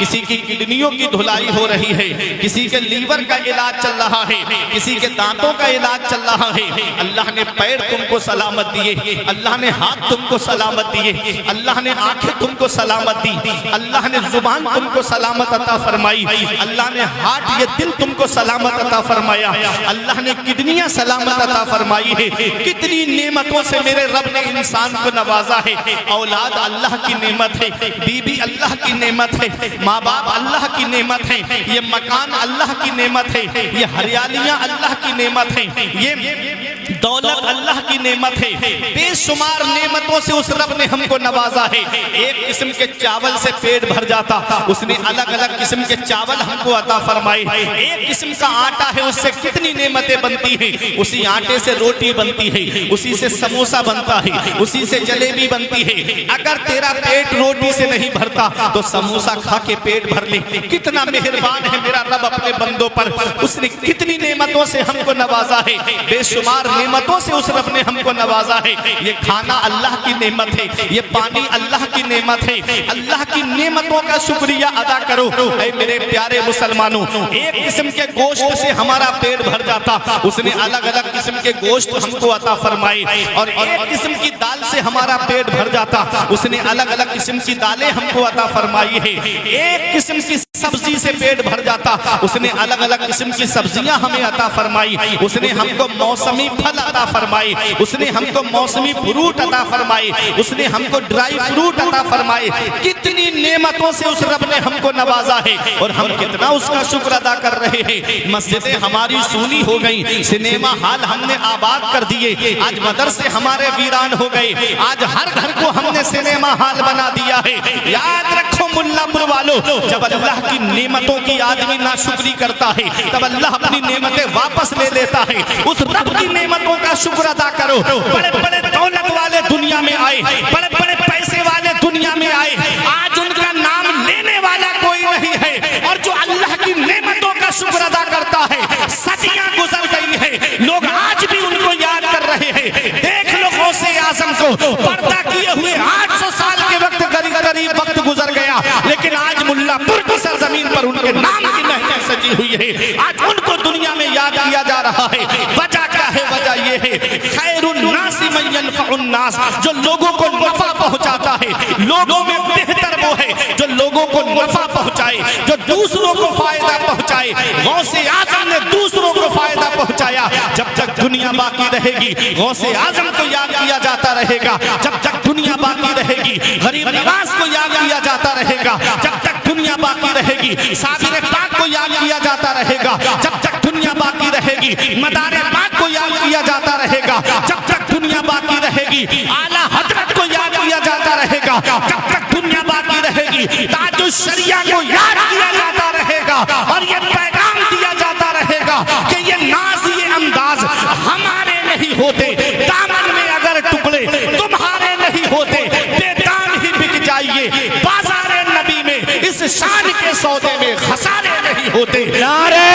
किसी की किडनियों की धुलाई हो रही है, किसी के लीवर का इलाज चल रहा है, किसी के दांतों का इलाज चल रहा है। अल्लाह ने पैर तुमको सलामत दिए, अल्लाह ने हाथ तुमको सलामत दिए, अल्लाह ने आंखें तुमको सलामत दी, अल्लाह ने जुबान तुमको सलामत अता फरमाई, अल्लाह ने हार्ट ये दिल तुमको सलामत अता फरमाया, अल्लाह ने किडनियां सलामत अता फरमाई है। कितनी नेमतों से मेरे रब ने इंसान को नवाजा है। औलाद अल्लाह की नेमत है, बीबी अल्लाह की नेमत है, माँ बाप अल्लाह की नेमत है, ये मकान अल्लाह की नेमत है, ये हरियालियां अल्लाह की नेमत है, ये दौलत अल्लाह की नेमत है। बेशुमार नेमतों से उस रब ने हमको नवाजा है। एक किस्म के चावल से पेट भर जाता, उसने अलग अलग किस्म के चावल हमको अता फरमाए। एक किस्म का आटा है, उससे कितनी नेमतें बनती हैं। उसी आटे से रोटी बनती है, उसी से समोसा बनता है, उसी से जलेबी बनती है। अगर तेरा पेट रोटी से नहीं भरता तो समोसा खा के पेट भर ले। कितना मेहरबान है मेरा रब अपने बंदों पर, उसने कितनी नेमतों से हमको नवाजा है। बेशुमार नेमतों से उस रब ने हमको नवाजा है। ये खाना अल्लाह की नेमत है, ये पानी अल्लाह की नेमत है। अल्लाह की नेमतों का शुक्रिया अदा करो। ऐ मेरे प्यारे मुसलमानों, एक किस्म के गोश्त से हमारा पेट भर जाता, उसने अलग अलग किस्म के गोश्त हमको अता फरमाए। और एक किस्म की दाल से हमारा पेट भर जाता, उसने अलग अलग किस्म की दालें हमको अता फरमाई है। एक किस्म की सब्जी से पेट भर जाता, उसने अलग अलग किस्म की सब्जियां हमें अता फरमाई। उसने हमको मौसमी फल अता फरमाए, उसने हमको मौसमी फ्रूट अता फरमाए, उसने हमको ड्राई फ्रूट अता फरमाए। कितनी नेमतों से उस रब ने हमको नवाजा है और हम कितना उसका शुक्र अदा कर रहे हैं। मस्जिदें हमारी सूनी हो गई, सिनेमा हॉल हमने आबाद कर दिए, आज मदरसे हमारे वीरान हो गए, आज हर घर को हमने सिनेमा हॉल बना दिया है। याद रखो मुल्लापुर वालों, जब अल्लाह की नेमतों की आदमी नाशुक्री करता है तब अल्लाह अपनी नेमतें वापस ले लेता है। उस रब की नेमतों का शुक्र अदा करो। बड़े बड़े दौलत वाले दुनिया में आए, बड़े बड़े पैसे वाले दुनिया में आए, आज उनका नाम लेने वाला कोई नहीं है। और जो अल्लाह की नेमतों का शुक्र अदा करता है, सदियां गुजर गई है, लोग आज भी उनको याद कर रहे हैं। देख लो गौसे आजम को, पर्दा किए हुए 800 साल के वक्त करीब वक्त गुजर गया, लेकिन आज मुल्लापुर की सरजमीन पर उनके नाम की नहरें सजी हुई है। आज उनको दुनिया में याद किया जा रहा है। वजह क्या है? वजह ये है, खैरुन नासी मन यनफउन नास, जो लोगों को नफा पहुंचाता है। लोगों में बेहतर वो है जो लोगों को नफा पहुंचाए, जो दूसरों को फायदा पहुंचाए। गौसे आजम ने दूसरों को फायदा पहुंचाया। जब तक दुनिया बाकी रहेगी गौसे आजम को याद किया जाता रहेगा। जब तक दुनिया बाकी रहेगी गरीब नवाज को याद किया जाता रहेगा। जब तक दुनिया बाकी रहेगी साबिर पाक को याद किया जाता रहेगा। जब तक दुनिया बाकी रहेगी मदार पाक को याद किया जाता रहेगा। जब तक दुनिया बाकी रहेगी आला हजरत को याद किया जाता रहेगा। जब तक दुनिया बाकी रहेगी ताजुश शरिया को याद किया जाता रहेगा। और ये पैगाम दिया जाता रहेगा कि ये नाज ये अंदाज हमारे नहीं होते, दामन में अगर टुकड़े तुम्हारे नहीं होते, बेदाम ही बिक जाइए बाजारे नबी में, इस शान के सौदे में खसारे नहीं होते। नारे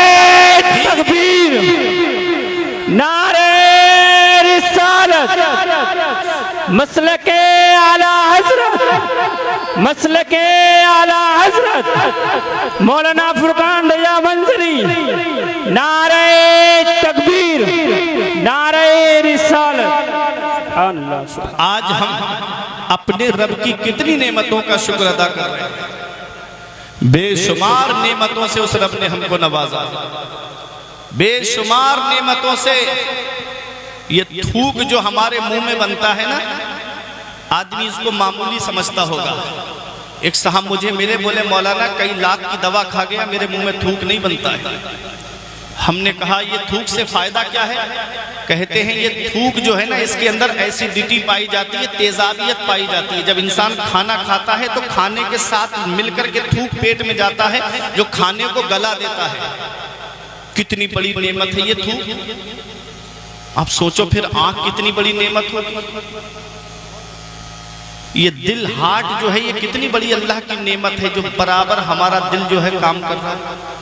तकबीर, नारे रिसालत, मसलके आला हजरत, मसलके आला हजरत मौलाना फुरकान रजा मंजरी। नारे तकबीर, नारे रिसालत। आज हम अपने रब की कितनी नेमतों का शुक्र अदा कर रहे हैं। बेशुमार नेमतों से उस रब ने हमको नवाजा, बेशुमार नेमतों से। ये थूक जो हमारे मुंह में बनता है ना, आदमी इसको मामूली समझता होगा। एक साहब मुझे मिले, बोले मौलाना कई लाख की दवा खा गया, मेरे मुंह में थूक नहीं बनता है। हमने कहा ये थूक से फायदा क्या है? कहते हैं ये थूक जो है ना, इसके अंदर एसिडिटी पाई जाती है, तेजाबियत पाई जाती है। जब इंसान खाना खाता है तो खाने के साथ मिलकर के थूक पेट में जाता है, जो खाने को गला देता है। कितनी बड़ी नेमत है ये थूक। आप सोचो फिर आंख कितनी बड़ी नेमत होगी। ये दिल हार्ट जो है ये कितनी बड़ी अल्लाह की नेमत है, जो बराबर हमारा दिल जो है काम कर रहा है।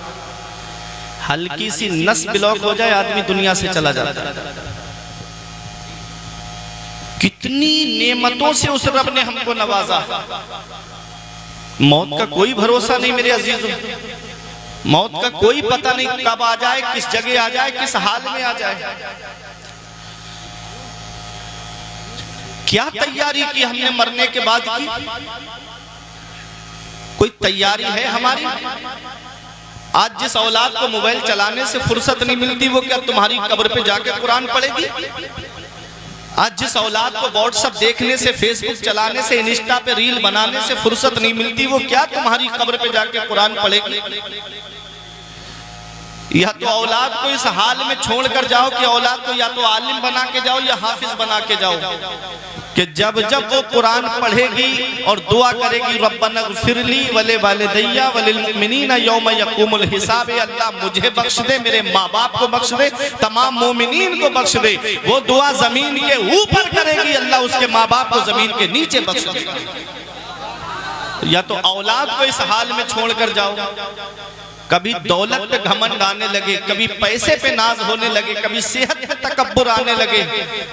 हल्की सी नस ब्लॉक हो जाए आदमी दुनिया से चला जाता है। कितनी नेमतों से उस रब ने हमको नवाजा। मौत का कोई भरोसा नहीं मेरे अजीजों, मौत का कोई पता नहीं कब आ जाए, किस जगह आ जाए, किस हाल में आ जाए। क्या तैयारी की हमने मरने के बाद की? कोई तैयारी है हमारी? आज जिस औलाद को मोबाइल चलाने से फुर्सत नहीं मिलती, वो क्या तुम्हारी कब्र पे जाके कुरान पढ़ेगी? आज जिस औलाद को व्हाट्सएप देखने से, फेसबुक चलाने से, इंस्टा पे रील बनाने से फुर्सत नहीं मिलती, वो क्या तुम्हारी कब्र पे जाके कुरान पढ़ेगी? या तो औलाद को इस हाल में छोड़ कर जाओ कि औलाद को या तो आलिम बना के जाओ या हाफिज बना के जाओ, कि जब जब वो कुरान पढ़ेगी और दुआ करेगी रब्बना ग़फ़िरली वले वालिदैया वलिल मुमिनीना यौम यक़ूमुल हिसाब, अल्लाह मुझे बख्श दे, मेरे माँ बाप को बख्श दे, तमाम मोमिनीन को बख्श दे, वो दुआ जमीन के ऊपर करेगी, अल्लाह उसके माँ बाप को जमीन के नीचे बख्श देगा। या तो औलाद को इस हाल में छोड़ कर जाओ, कभी दौलत पे घमंड आने लगे, कभी पैसे पे नाज होने लगे, कभी सेहत पे तकब्बुर आने लगे,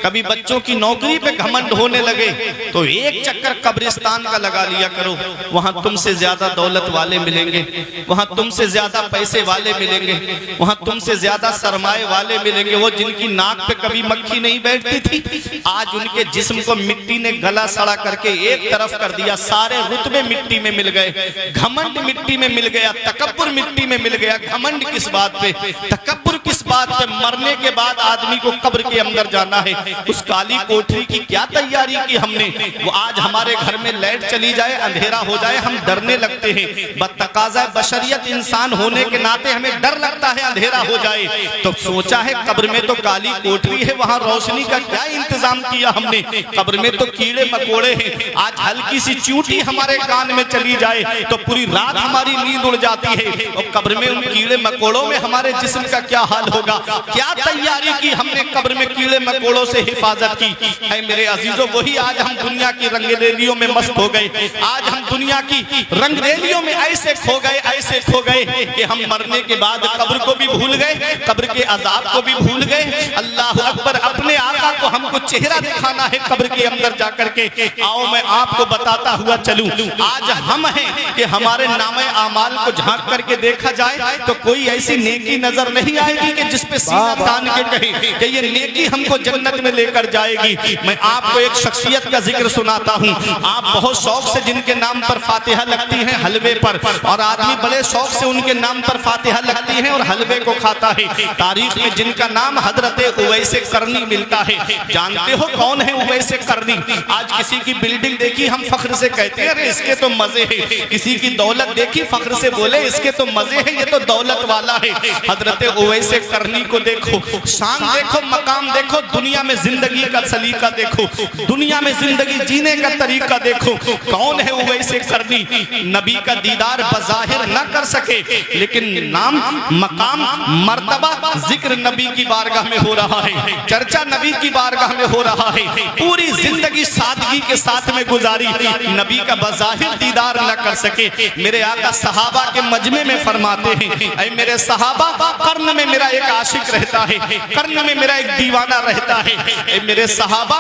कभी बच्चों की नौकरी पे घमंड होने लगे, तो एक चक्कर कब्रिस्तान का लगा लिया करो। वहां तुमसे ज्यादा दौलत वाले मिलेंगे, वहां तुमसे ज्यादा पैसे वाले मिलेंगे, वहां तुमसे ज्यादा सरमाए वाले मिलेंगे। वो जिनकी नाक पे कभी मक्खी नहीं बैठती थी, आज उनके जिस्म को मिट्टी ने गला सड़ा करके एक तरफ कर दिया, सारे रुतबे मिट्टी में मिल गए, घमंड मिट्टी में मिल गया, तकब्बुर मिट्टी में मिल गया। घमंड किस बात पे, तकब्बुर किस बात पे? मरने के बाद आदमी को कब्र के अंदर जाना है। उस काली कोठरी की क्या तैयारी की हमने? वो आज हमारे घर में लाइट चली जाए, अंधेरा हो जाए, हम डरने लगते हैं। बतकाज़ा बशरियत इंसान होने के नाते हमें डर लगता है अंधेरा हो जाए। तो सोचा है कब्र में तो काली कोठरी है, वहां रोशनी का क्या इंतजाम किया हमने? कब्र में तो कीड़े मकोड़े हैं। आज हल्की सी चींटी हमारे कान में चली जाए तो पूरी रात हमारी नींद उड़ जाती है, और कब्र में उन कीड़े मकोड़ों में हमारे जिस्म का क्या हाल होगा? क्या तैयारी की हमने कब्र में कीड़े मकोड़ों से हिफाजत की? है मेरे अजीजों, वही आज हम दुनिया की रंगरेलियों में मस्त हो गए। आज हम दुनिया की रंगरेलियों में ऐसे खो गए, ऐसे खो गए कि हम मरने के बाद कब्र को भी भूल गए, कब्र के अजाब को भी भूल गए। अल्लाह अकबर, अपने आका को हमको चेहरा दिखाना है कब्र के अंदर जाकर के। आओ मैं आपको बताता हुआ चलूं, आज हम हैं कि हमारे नामे आमाल को झांक करके देखा जाए तो कोई ऐसी नेकी नजर नहीं आएगी कि जिस पे सीना तान के कहे कि ये नेकी हमको जन्नत में लेकर जाएगी। मैं आपको एक शख्सियत का जिक्र सुनाता हूँ। आप बहुत शौक से जिनके नाम पर फातिहा लगती है हलवे पर, और आदमी बड़े शौक से उनके नाम पर फातिहा लगती है और हलवे को खाता है। तारीख में जिनका नाम हजरत उवैस करनी मिलता है। जानते हो कौन है उवैस करनी? आज किसी की बिल्डिंग देखी हम फख्र से कहते हैं अरे इसके तो मजे है, किसी की दौलत देखी फख्र से बोले इसके तो मजे है, ये तो दौलत वाला है। हजरत उवैस करनी को देखो, शान देखो, मकाम देखो, दुनिया में जिंदगी का सलीका देखो, दुनिया में जिंदगी जीने का तरीका देखो। कौन है उवैस करनी? नबी का दीदार बज़ाहिर न कर सके, लेकिन नाम, मकाम, मर्तबा, जिक्र नबी की बारगाह में हो रहा है, चर्चा नबी की बारगाह में हो रहा है। पूरी जिंदगी सादगी के साथ में गुजारी, नबी का बज़ाहिर दीदार न कर सके। मेरे आका सहाबा के मजमे में फरमाते हैं, ऐ मेरे सहाबा, कर्न में मेरा एक आशिक रहता है, कर्न में मेरा एक दीवाना रहता है। ऐ मेरे सहाबा,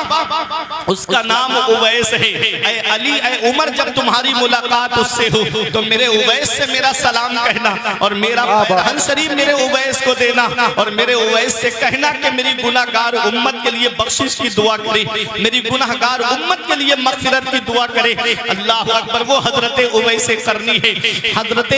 उसका नाम उवैस है। ऐ अली, ऐ उमर, जब तुम्हारी मुलाकात उससे हो तो मेरे उवैस से मेरा सलाम कहना, और मेरा पैरहन शरीफ मेरे उवैस को देना, और मेरे उवैस से कहना कि मेरी गुनाहगार उम्मत के लिए बख्शिश की दुआ करे, मेरी गुनाहगार उम्मत के लिए मग़फ़िरत की दुआ करे। अल्लाह अकबर, वो हजरत उवैस करनी है। हजरत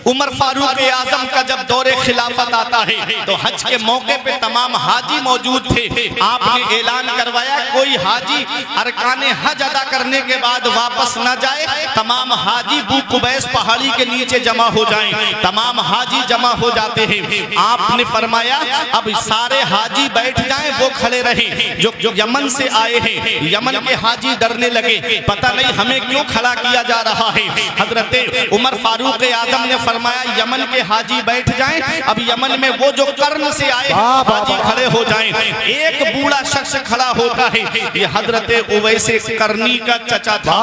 उमर फारूक आजम का जब दौरे खिलाफत आता है तो हज के मौके पे तमाम हाजी मौजूद थे। आपने ऐलान करवाया कोई हाजी अरकाने हज अदा करने के बाद वापस न जाए, तमाम हाजी बू कुबैस पहाड़ी के नीचे जमा हो जाएं। तमाम हाजी जमा हो जाते हैं। आपने फरमाया अब सारे हाजी बैठ जाएं, वो खड़े रहे जो यमन से आए हैं। यमन के हाजी डरने लगे, पता नहीं हमें क्यों खड़ा किया जा रहा है। हजरत उमर फारूक आजम ने फरमाया यमन के हाजी बैठ जाएं। अब यमन में वो जो कर्न से आए हाजी खड़े हो जाएं। एक बूढ़ा शख्स खड़ा होता है, ये हजरत उवैस कर्नी का चचा था।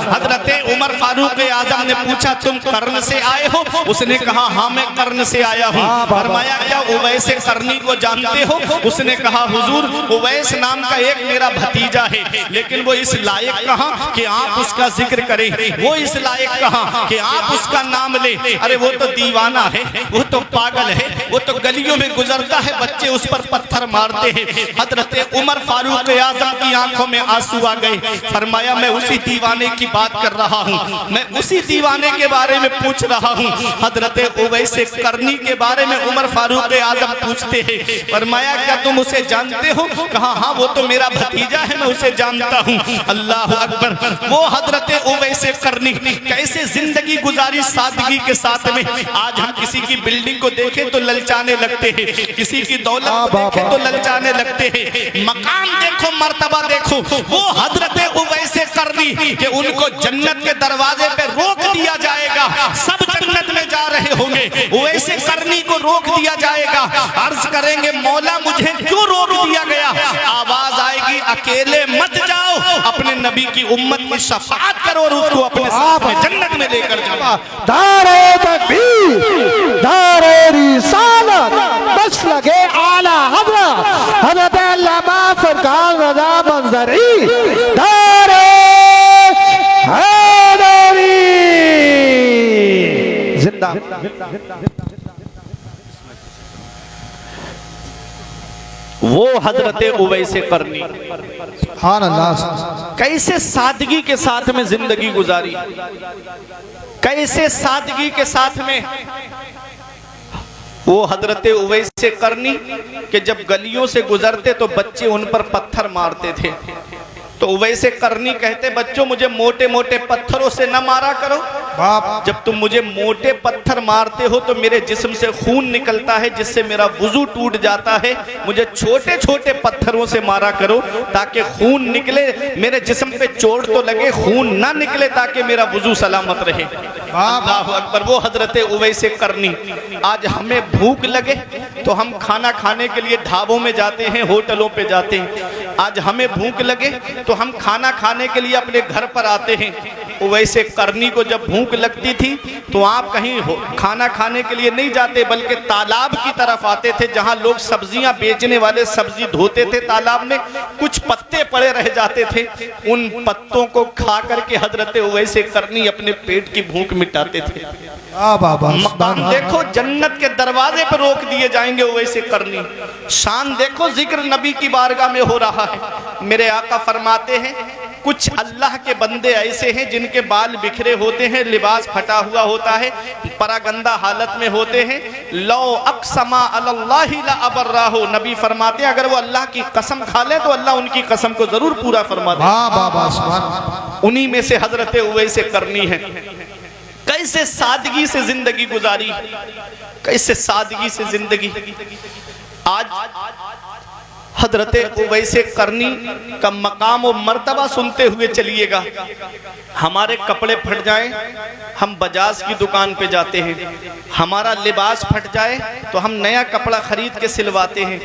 हजरत उमर फारूक आजम ने पूछा तुम कर्न से आए हो? उसने कहा हाँ मैं कर्न से आया हूँ। फरमाया क्या उवैस कर्नी को जानते हो? उसने कहा हुजूर उवैस नाम का एक मेरा भतीजा है, लेकिन वो इस लायक कहाँ कि आप उसका जिक्र करें, वो इस लायक कहाँ कि आप उसका नाम ले। अरे वो तो दीवाना है, वो तो पागल है, वो तो गलियों में गुजरता है, बच्चे उस पर पत्थर मारते हैं। हजरत उमर फारूक आजम की आंखों में आंसू आ गए। फरमाया मैं उसी दीवाने की बात कर रहा हूँ, मैं उसी दीवाने के बारे में पूछ रहा हूँ। हजरत उवैस करनी के बारे में उमर फारूक आजम पूछते हैं। फरमाया क्या तुम उसे जानते हो? कहा हाँ वो तो मेरा भतीजा है, मैं उसे जानता हूँ। अल्लाह अकबर। वो हजरत उवैस करनी कैसे जिंदगी गुजारी सादगी के साथ में। आज हम किसी की बिल्डिंग को देखें तो ललचाने लगते हैं, किसी की दौलत को देखें तो ललचाने लगते हैं। मकान देखो, मर्तबा देखो, वो हजरत उवैस करनी कि उनको जन्नत के दरवाजे पे रोक दिया जाएगा। सब जन्नत में जा रहे होंगे, उवैस करनी को रोक दिया जाएगा। अर्ज करेंगे मौला मुझे क्यों रोक दिया गया? आवाज आएगी अकेले मत जाओ, अपने नबी की उम्मत की शफाअत करो और उसको अपने साथ में जन्नत में लेकर जाओ। दारे तकबीर, दारे रिसालत, बस लगे आला हजरत अल्लामा फरकान रज़ा मंजरी, दारे हैदरी जिंदा। वो हजरत उवैस करनी हाँ अल्लाह कैसे सादगी के साथ में जिंदगी गुजारी, कैसे सादगी के साथ में। वो हजरत उवैस करनी कि जब गलियों से गुजरते तो बच्चे उन पर पत्थर मारते थे, तो उवैस करनी कहते बच्चों मुझे मोटे मोटे पत्थरों से न मारा करो। बाप जब तुम मुझे मोटे पत्थर मारते हो तो मेरे जिस्म से खून निकलता है, जिससे मेरा वुजू टूट जाता है। मुझे छोटे छोटे पत्थरों से मारा करो ताकि खून निकले, मेरे जिस्म पे चोट तो लगे, खून ना निकले, ताकि मेरा वुजू सलामत रहे। अल्लाह अकबर। वो हजरत उवैस करनी। आज हमें भूख लगे तो हम खाना खाने के लिए ढाबों में जाते हैं, होटलों पे जाते हैं। आज हमें भूख लगे तो हम खाना खाने के लिए अपने घर पर आते हैं। उवैस करनी को जब भूख लगती थी तो आप कहीं खाना खाने के लिए नहीं जाते, बल्कि तालाब की तरफ आते थे, जहां लोग सब्जियां बेचने वाले सब्जी धोते थे। तालाब में कुछ पत्ते पड़े रह जाते थे, उन पत्तों को खा करके हजरत उवैस करनी अपने पेट की भूख मिटाते थे। मकाम देखो, जन्नत के दरवाजे पर रोक दिए जाएंगे उवैस करनी। शान देखो, जिक्र नबी की बारगाह में हो रहा है। मेरे आका फरमाते हैं कुछ अल्लाह के बंदे ऐसे हैं जिनके बाल बिखरे होते हैं, लिबास फटा हुआ होता है, परागंदा हालत में होते हैं। लो अक़समा अलल्लाहि ला अबर्राहु, नबी फरमाते हैं अगर वो अल्लाह की कसम खा ले तो अल्लाह उनकी कसम को जरूर पूरा फरमा दे। उन्हीं में से हजरत उवैस करनी है। कैसे सादगी से जिंदगी गुजारी, कैसे सादगी से जिंदगी। आज हजरत उवैस करनी का मकाम और मर्तबा सुनते हुए चलिएगा। हमारे कपड़े फट जाएं, हम बजाज की दुकान पे जाते हैं। हमारा लिबास फट जाए तो हम नया कपड़ा खरीद के सिलवाते हैं।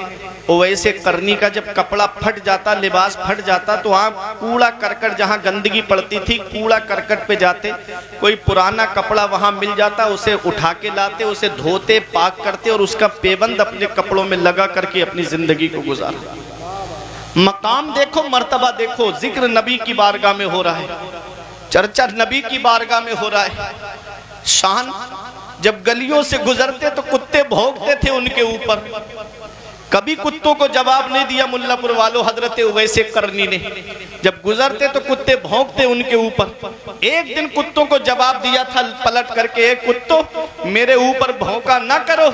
उवैस करनी का जब कपड़ा फट जाता, लिबास फट जाता, तो आप कूड़ा करकट, जहाँ गंदगी पड़ती थी, कूड़ा करकट पे जाते, कोई पुराना कपड़ा वहाँ मिल जाता, उसे उठा के लाते, उसे धोते, पाक करते और उसका पेबंद अपने कपड़ों में लगा करके अपनी जिंदगी को गुजारते। मकाम देखो, मर्तबा देखो, जिक्र नबी की बारगाह में हो रहा है, चर्चा नबी की बारगाह में हो रहा है। शान जब गलियों से गुजरते तो कुत्ते भौंकते थे उनके ऊपर, कभी कुत्तों को जवाब नहीं दिया मुल्लापुर वालों। हजरत उवैस करनी ने जब गुजरते तो कुत्ते भौंकते उनके ऊपर। एक दिन कुत्तों को जवाब दिया था पलट करके, कुत्तों मेरे ऊपर भौंका ना करो,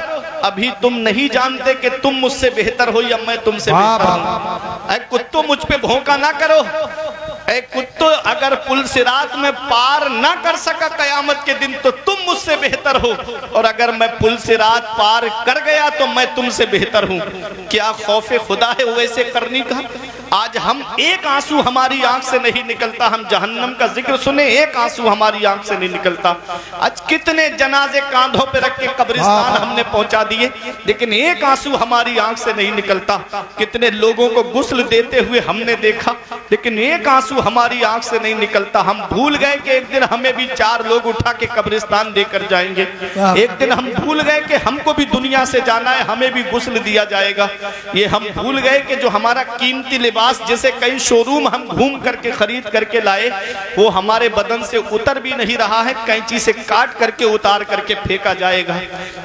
अभी तुम नहीं जानते कि तुम मुझसे बेहतर हो या मैं तुमसे बेहतर हूं। कुत्तों मुझ पे भौंका ना करो, ऐ कुत्तो, अगर पुल सिरात में पार ना कर सका कयामत के दिन तो तुम मुझसे बेहतर हो, और अगर मैं पुल सिरात पार कर गया तो मैं तुमसे बेहतर हूं। क्या खौफे खुदा है वैसे करनी का? आज हम एक आंसू हमारी आंख से नहीं निकलता, हम जहन्नम का जिक्र सुने एक आंसू हमारी आंख से नहीं निकलता। आज कितने जनाजे कांधों पे रख के कब्रिस्तान हमने पहुंचा दिए, लेकिन एक आंसू हमारी आंख से नहीं निकलता। कितने लोगों को गुस्ल देते हुए हमने देखा, लेकिन एक आंसू हमारी आंख से नहीं निकलता। हम भूल गए कि एक दिन हमें भी 4 लोग उठा के कब्रिस्तान देकर जाएंगे। एक दिन हम भूल गए कि हमको भी दुनिया से जाना है, हमें भी गुस्ल दिया जाएगा। ये हम भूल गए कि जो हमारा कीमती लिबास जैसे कई शोरूम हम घूम करके खरीद करके लाए, वो हमारे बदन से उतर भी नहीं रहा है, कैंची से काट करके उतार करके फेंका जाएगा।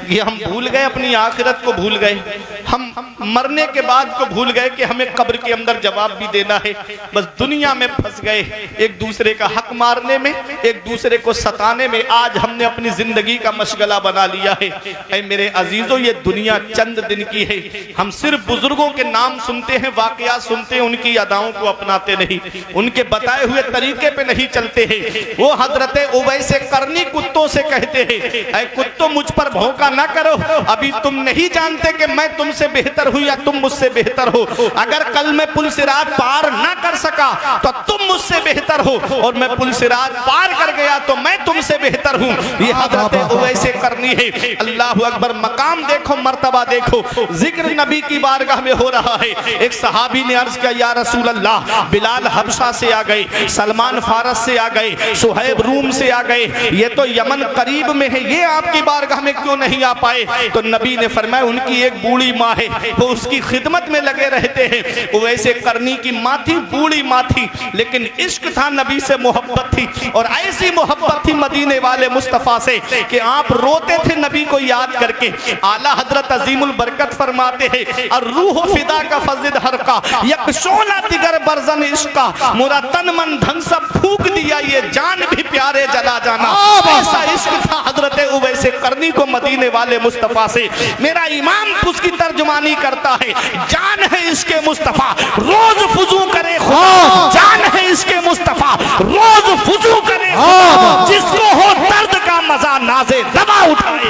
ये हम भूल गए, अपनी आखिरत को भूल गए, हम मरने के बाद को भूल गए कि हमें कब्र के अंदर जवाब भी देना है। बस दुनिया में फंस गए, एक दूसरे का हक मारने में, एक दूसरे को सताने में आज हमने अपनी जिंदगी का मशगला बना लिया है। ऐ मेरे अजीजों, ये दुनिया चंद दिन की है। हम सिर्फ बुजुर्गों के नाम सुनते हैं, वाकया सुनते हैं, उनकी अदाओं को अपनाते नहीं, उनके बताए हुए तरीके पे नहीं चलते हैं। वो हजरत उवैस करनी कुत्तों से कहते हैं, ऐ कुत्तों मुझ पर भौंका ना करो, अभी तुम नहीं जानते कि मैं तुमसे बेहतर हूं या तुम मुझसे बेहतर हो। अगर कल मैं पुल सिरात पार ना कर सका तो तुम मुझसे बेहतर हो, और मैं पुल सिरात पार कर गया तो मैं तुमसे बेहतर हूं। ये हजरत उवैस करनी है। अल्लाह अकबर, मकाम देखो, मर्तबा देखो, जिक्र नबी की बारगाह में हो रहा है। एक सहाबी ने अर्ज किया, या रसूल अल्लाह, बिलाल हबशा से आ गए, सलमान फारस से आ गए, सुहैब रूम से आ गए, ये तो यमन करीब में है, ये आपकी बारगाह में क्यों नहीं आ पाए? तो नबी ने फरमाया, उनकी एक बूढ़ी माँ है, वो उसकी खिदमत में लगे रहते हैं। वैसे करनी की माँ थी, बूढ़ी माँ थी, लेकिन इश्क था, नबी से मोहब्बत थी, और ऐसी मोहब्बत थी मदीने वाले मुस्तफा से कि आप रोते थे नबी को याद करके। आला हजरत अजीमुल बरकत फरमाते हैं, और रूह फिदा का फजिद हर का यकशोला दिगर बरजन इश्का, मुरा तन मन धन सब फूक दिया, ये जान भी प्यारे जला जाना। ऐसा इश्क था हजरत उवैस करनी को मदीने वाले मुस्तफा से। मेरा इमाम उसकी तर्जुमानी करता है, जान है इसके मुस्तफा रोज फुजू करे खुदा, जान है इसके मुस्तफा रोज फुजू करे खुदा, जिसको हो दर्द का मजा नाजे दबा उठाए।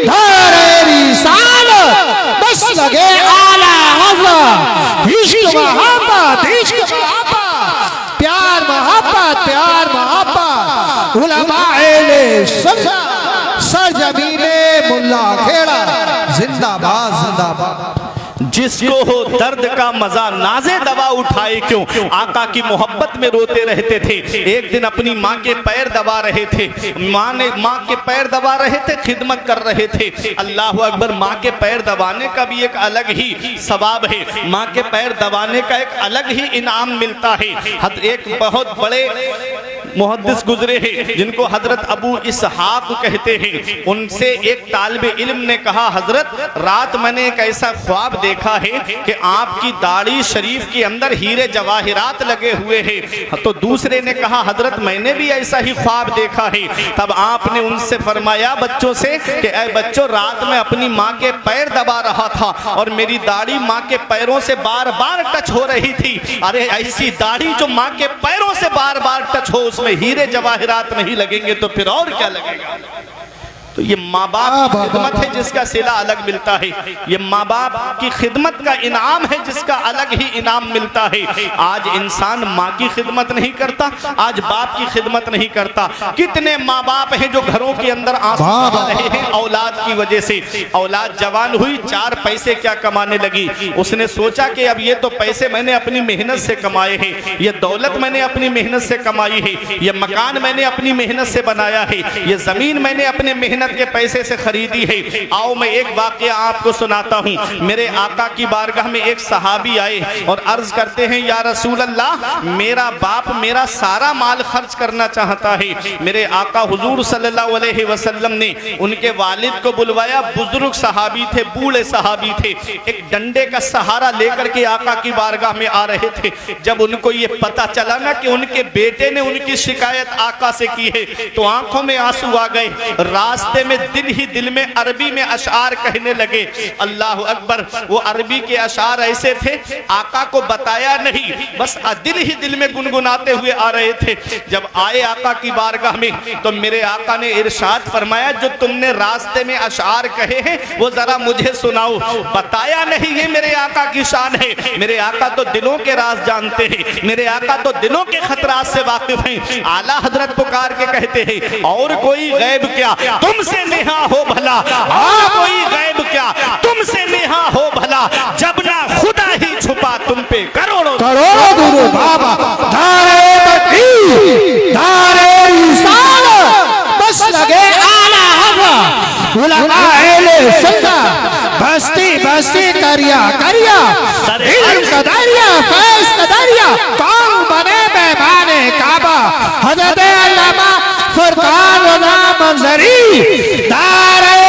धारे रिसालत बस लगे आला हज़रत, इश्क मोहब्बत, इश्क मोहब्बत, प्यार मोहब्बत, प्यार मोहब्बत, उलमाए सुन्नत, सरजमीने मुल्ला खेड़ा, जिंदाबाद जिंदाबाद। जिसको हो दर्द का मजा नाजे दबा उठाए क्यों, आका की मोहब्बत में रोते रहते थे। एक दिन अपनी माँ के पैर दबा रहे थे, माँ के पैर दबा रहे थे, खिदमत कर रहे थे। अल्लाह अकबर, माँ के पैर दबाने का भी एक अलग ही सवाब है, माँ के पैर दबाने का एक अलग ही इनाम मिलता है। एक बहुत बड़े मुहद्दिस गुजरे हैं जिनको हजरत अबू इसहाक कहते हैं, उनसे एक तालिबे इल्म ने कहा, हजरत रात मैंने एक ऐसा ख्वाब देखा है कि आपकी दाढ़ी शरीफ के अंदर हीरे जवाहिरात लगे हुए हैं। तो दूसरे ने कहा, हजरत मैंने भी ऐसा ही ख्वाब देखा है। तब आपने उनसे फरमाया बच्चों से कि ऐ बच्चों, रात में अपनी माँ के पैर दबा रहा था और मेरी दाढ़ी माँ के पैरों से बार बार टच हो रही थी। अरे ऐसी दाढ़ी जो माँ के पैरों से बार बार टच हो, उसमें हीरे जवाहिरात नहीं लगेंगे तो फिर और क्या लगेगा? तो ये माँ बाप की खिदमत है जिसका सिला अलग मिलता है, ये माँ बाप की खिदमत का इनाम है जिसका अलग ही इनाम मिलता है। आज इंसान माँ की खिदमत नहीं करता, आज बाप की खिदमत नहीं करता। कितने माँ बाप हैं जो घरों के अंदर आंसू बहा रहे हैं औलाद की वजह से। औलाद जवान हुई, 4 पैसे क्या कमाने लगी, उसने सोचा कि अब ये तो पैसे मैंने अपनी मेहनत से कमाए हैं, ये दौलत मैंने अपनी मेहनत से कमाई है, ये मकान मैंने अपनी मेहनत से बनाया है, ये जमीन मैंने अपने मेहनत के पैसे से खरीदी है। आओ मैं एक वाकया आपको सुनाता हूँ। मेरे आका की बारगाह में एक सहाबी आए और अर्ज करते हैं, या रसूल अल्लाह, मेरा बाप मेरा सारा माल खर्च करना चाहता है। मेरे आका हुजूर सल्लल्लाहु अलैहि वसल्लम ने उनके वालिद को बुलवाया, बुजुर्ग सहाबी थे, बूढ़े सहाबी थे, एक डंडे का सहारा लेकर के आका की बारगाह में आ रहे थे। जब उनको ये पता चला ना कि उनके बेटे ने उनकी शिकायत आका से की है, तो आंखों में आंसू आ गए। रास्ते रास्ते में दिल ही दिल में अरबी में अशार कहने लगे। अल्लाह अकबर। वो अरबी के अशार ऐसे थे, आका को बताया नहीं, बस दिल ही दिल में गुनगुनाते हुए आ रहे थे। जब आए आका की बारगाह में तो मेरे आका ने इरशाद फरमाया, जो तुमने रास्ते में अशार कहे हैं वो जरा मुझे सुनाओ। बताया नहीं, ये मेरे आका की शान है। मेरे आका तो दिलों के राज जानते हैं, मेरे आका तो दिलों के खतरात से वाकिफ हैं। आला हजरत पुकार के कहते हैं, और कोई गैब क्या तुमसे नेहा हो भला, और कोई गैब क्या तुमसे नेहा हो भला, जब ना खुदा ही छुपा तुम पे करोड़ों दुरूद बाबा। धारे तकबीर, धारे रिसालत, बस लगे आला हज़रत, उलमा अहले सुन्नत, बस्ती बस्ती करिया करिया, इल्म का दरिया, फैज़ का दरिया, कौन बने मेहमाने काबा, हज़रत अल्लामा फुरकान रज़ा मंज़री, दारे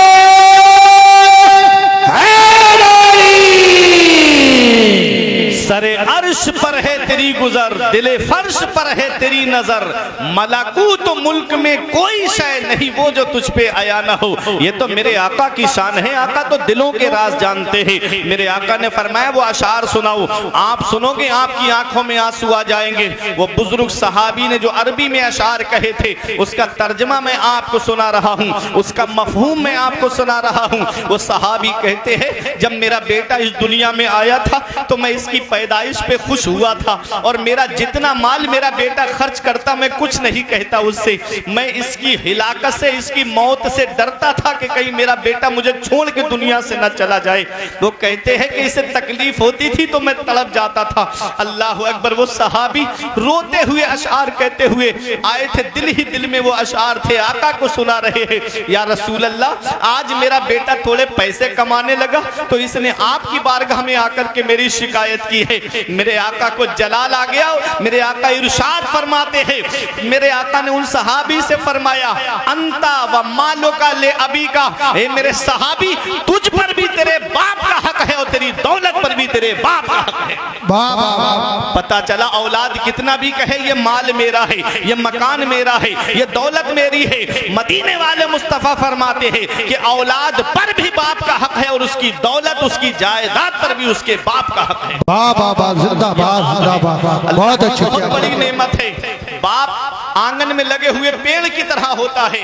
सरे अर्श पर है तेरी गुजर, दिले फर्श पर है तेरी नजर, मलाकूत मुल्क में कोई शय नहीं वो जो तुझ पे आया ना हो। ये तो मेरे आका की शान है, आका तो दिलों के राज जानते हैं। मेरे आका ने फरमाया, वो अशार सुनाओ, आप सुनोगे आपकी आंखों में आंसू आ जाएंगे। वो बुजुर्ग सहाबी ने जो अरबी में अशार कहे थे उसका तर्जमा मैं आपको सुना रहा हूँ, उसका मफहूम मैं आपको सुना रहा हूँ। वो सहाबी कहते हैं, जब मेरा बेटा इस दुनिया में आया था तो मैं इसकी पैदाइश पे खुश हुआ था, और मेरा जितना माल मेरा बेटा खर्च करता मैं कुछ नहीं कहता उससे। मैं इसकी हिलाकत से, इसकी मौत से डरता था कि कहीं मेरा बेटा मुझे छोड़ के दुनिया से न चला जाए। वो कहते हैं कि इसे तकलीफ होती थी तो मैं तड़प जाता था। अल्लाह अकबर। वो सहाबी रोते हुए अशार कहते हुए आए थे, दिल ही दिल में वो अशार थे, आका को सुना रहे हैं, या रसूल अल्लाह, आज मेरा बेटा थोड़े पैसे कमाने लगा तो इसने आपकी बारगाह में आकर के मेरी शिकायत की है। मेरे आका को जलाल आ गया। मेरे आका इरशाद फरमाते हैं, मेरे आका ने उन सहाबी से फरमाया, अंता व मालो का ले अबी का, ए मेरे सहाबी, तुझ पर भी तेरे बाप का हक है और तेरी दौलत पर भी तेरे बाप का हक है। पता चला औलाद कितना भी कहे ये माल मेरा है, ये मकान मेरा है, ये दौलत मेरी है, मदीने वाले मुस्तफा फरमाते हैं कि औलाद पर भी बाप का हक है और उसकी दौलत, उसकी जायदाद पर भी उसके बाप का हक है। बहुत अच्छी, बहुत बड़ी नेमत है। बाप आंगन में लगे हुए पेड़ की तरह होता है।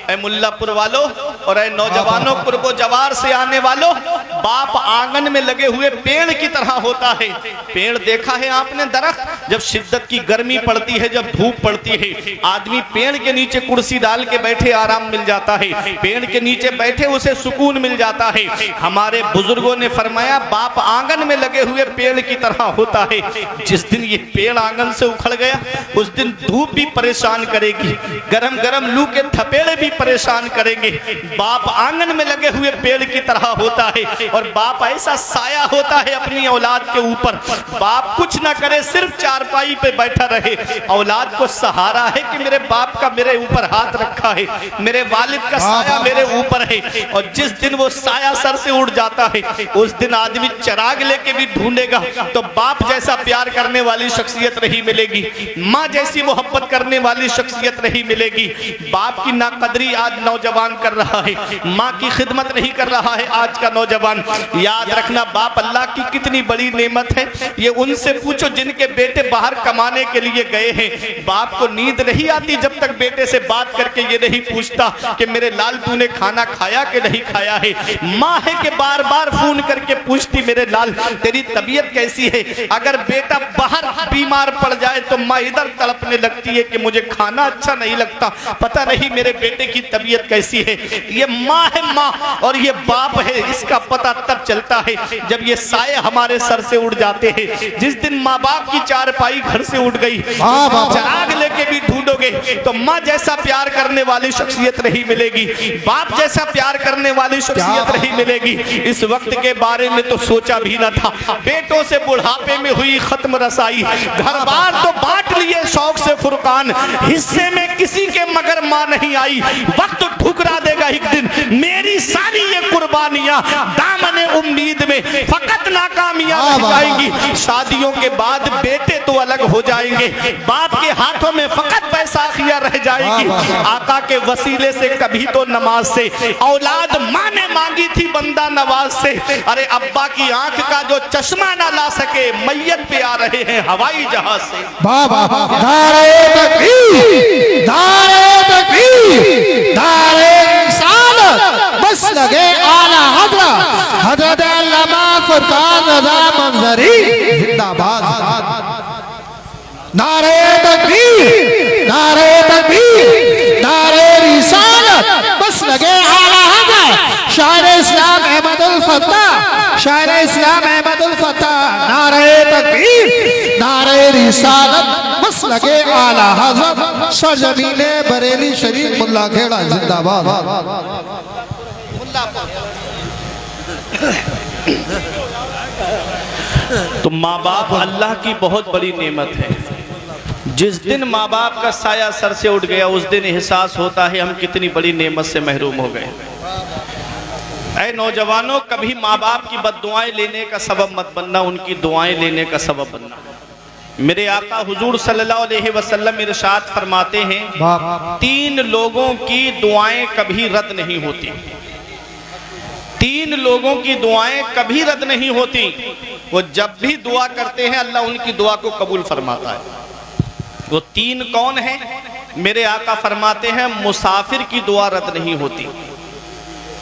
ऐ मुल्लापुर वालों और ऐ नौजवानों, कुर्बो जवार से आने वालों, बाप आंगन में लगे हुए पेड़ की तरह होता है। पेड़ देखा है आपने, दरख्त जब शिद्दत की गर्मी पड़ती है, जब धूप पड़ती है, आदमी पेड़ के नीचे कुर्सी डाल के बैठे आराम मिल जाता है, पेड़ के नीचे बैठे उसे सुकून मिल जाता है। हमारे बुजुर्गों ने फरमाया, बाप आंगन में लगे हुए पेड़ की तरह होता है। जिस दिन ये पेड़ आंगन से उखड़ गया उस दिन धूप भी परेशान करेगी, गरम गरम लू के थपेड़े भी परेशान करेंगे। बाप आंगन में लगे हुए पेड़ की तरह होता है और बाप ऐसा साया होता है अपनी औलाद के ऊपर। बाप कुछ ना करे, सिर्फ चारपाई पे बैठा रहे, औलाद को सहारा है कि मेरे बाप का मेरे ऊपर हाथ रखा है, मेरे वालिद का साया मेरे ऊपर है। और जिस दिन वो साया सर से उड़ जाता है उस दिन आदमी चिराग लेके भी ढूंढेगा तो बाप जैसा प्यार करने वाली शख्सियत नहीं मिलेगी, माँ जैसी मोहब्बत करने वाली शख्सियत नहीं मिलेगी। बाप की नाकदरी आज नौजवान कर रहा है, माँ की खिदमत नहीं कर रहा है आज का नौजवान। याद रखना, बाप अल्लाह की कितनी बड़ी नेमत है। ये उनसे पूछो जिनके बेटे बाहर कमाने के लिए गए हैं, बाप को नींद नहीं आती जब तक बेटे से बात करके ये नहीं पूछता कि मेरे लाल तूने खाना खाया कि नहीं खाया है। माँ है कि बार बार फोन करके पूछती, मेरे लाल तेरी तबीयत कैसी है। अगर बेटा बाहर बीमार पड़ जाए तो माँ इधर तड़पने लगती है कि मुझे खाना अच्छा नहीं लगता, पता नहीं मेरे बेटे की तबीयत कैसी है। ये माँ है, माँ, और ये बाप है। इसका पता तब चलता है जब ये साए हमारे सर से उड़ जाते हैं। जिस दिन माँ बाप की चारपाई घर से उड़ गई, चिराग लेके भी ढूंढोगे तो माँ जैसा प्यार करने वाली शख्सियत नहीं मिलेगी, बाप जैसा प्यार करने वाली शख्सियत नहीं मिलेगी। इस वक्त के बारे में तो सोचा भी न था। बेटों से बुढ़ापे में हुई खत्म रसाई, घर बार तो बांट लिए शौक से फुरकान, हिस्से में किसी के मगर माँ नहीं आई। वक्त ठुकरा देगा एक दिन मेरी सारी ये कुर्बानियां, दामने उम्मीद में फकत नाकामियां रह जाएंगी। शादियों के बाद बेटे तो अलग हो जाएंगे, बाप के हाथों में फकत बैसाखियां रह जाएगी। आका के वसीले से कभी तो नमाज से औलाद माँ ने मांगी थी बंदा नवाज से। अरे अब्बा की आंख का जो चश्मा ना ला सके, मैयत पे आ रहे हैं हवाई जहाज से। बाबा नारे तकबीर, नारे तकबीर, नारे रिसालत, बस लगे आला हजरत अल्लामा फरमान रज़ा मंजरी जिंदाबाद। नारे तकबीर, नारे तकबीर, नारे रिसालत, बस लगे आला हजरत शायर इस्लाम अहमदुल फत्ताह, शायर इस्लाम अहमदुल फत्ताह। नारे तकबीर, नारे रिसालत, बस लगे आला हजरत सरजमीने बरेली शरीफ मुल्ला खेड़ा जिंदाबाद। तो माँ बाप अल्लाह की बहुत बड़ी नेमत है। जिस दिन माँ बाप का साया सर से उठ गया उस दिन एहसास होता है हम कितनी बड़ी नेमत से महरूम हो गए। ऐ नौजवानों, कभी माँ बाप की बद्दुआएं लेने का सबब मत बनना, उनकी दुआएं लेने का सबब बनना। मेरे आका हुजूर सल्लल्लाहु अलैहि वसल्लम इरशाद फरमाते हैं, 3 लोगों की दुआएं कभी रद्द नहीं होती। 3 लोगों की दुआएं कभी रद्द नहीं होती। वो जब भी दुआ करते हैं अल्लाह उनकी दुआ को कबूल फरमाता है। वो 3 कौन है? मेरे आका फरमाते हैं, मुसाफिर की दुआ रद्द नहीं होती।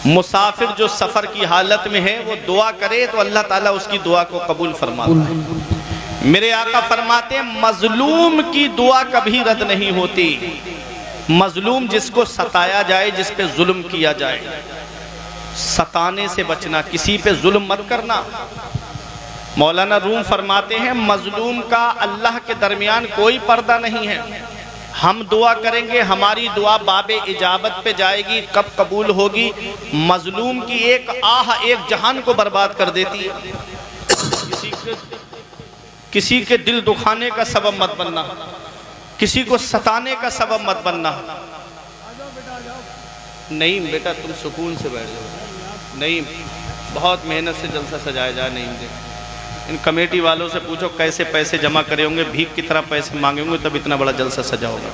मुसाफिर जो सफर की हालत में है वो दुआ करे तो अल्लाह ताला उसकी दुआ को कबूल फरमाता है। मेरे आका फरमाते हैं, मजलूम की दुआ कभी रद्द नहीं होती। मजलूम जिसको सताया जाए, जिस पे जुल्म किया जाए, सताने से बचना, किसी पे जुल्म मत करना। मौलाना रूम फरमाते हैं, मजलूम का अल्लाह के दरमियान कोई पर्दा नहीं है। हम दुआ करेंगे, हमारी दुआ बाबे इजाबत पे जाएगी, कब कबूल होगी? मजलूम की एक आह एक जहान को बर्बाद कर देती है। किसी के दिल दुखाने का सबब मत बनना, किसी को सताने का सबब मत बनना। नहीं बेटा तुम सुकून से बैठ जाओ। नहीं, बहुत मेहनत से जलसा सजाया जाए। नहीं देख, इन कमेटी वालों से पूछो कैसे पैसे जमा करे होंगे, भीख की तरह पैसे मांगे होंगे तब इतना बड़ा जलसा सजा होगा।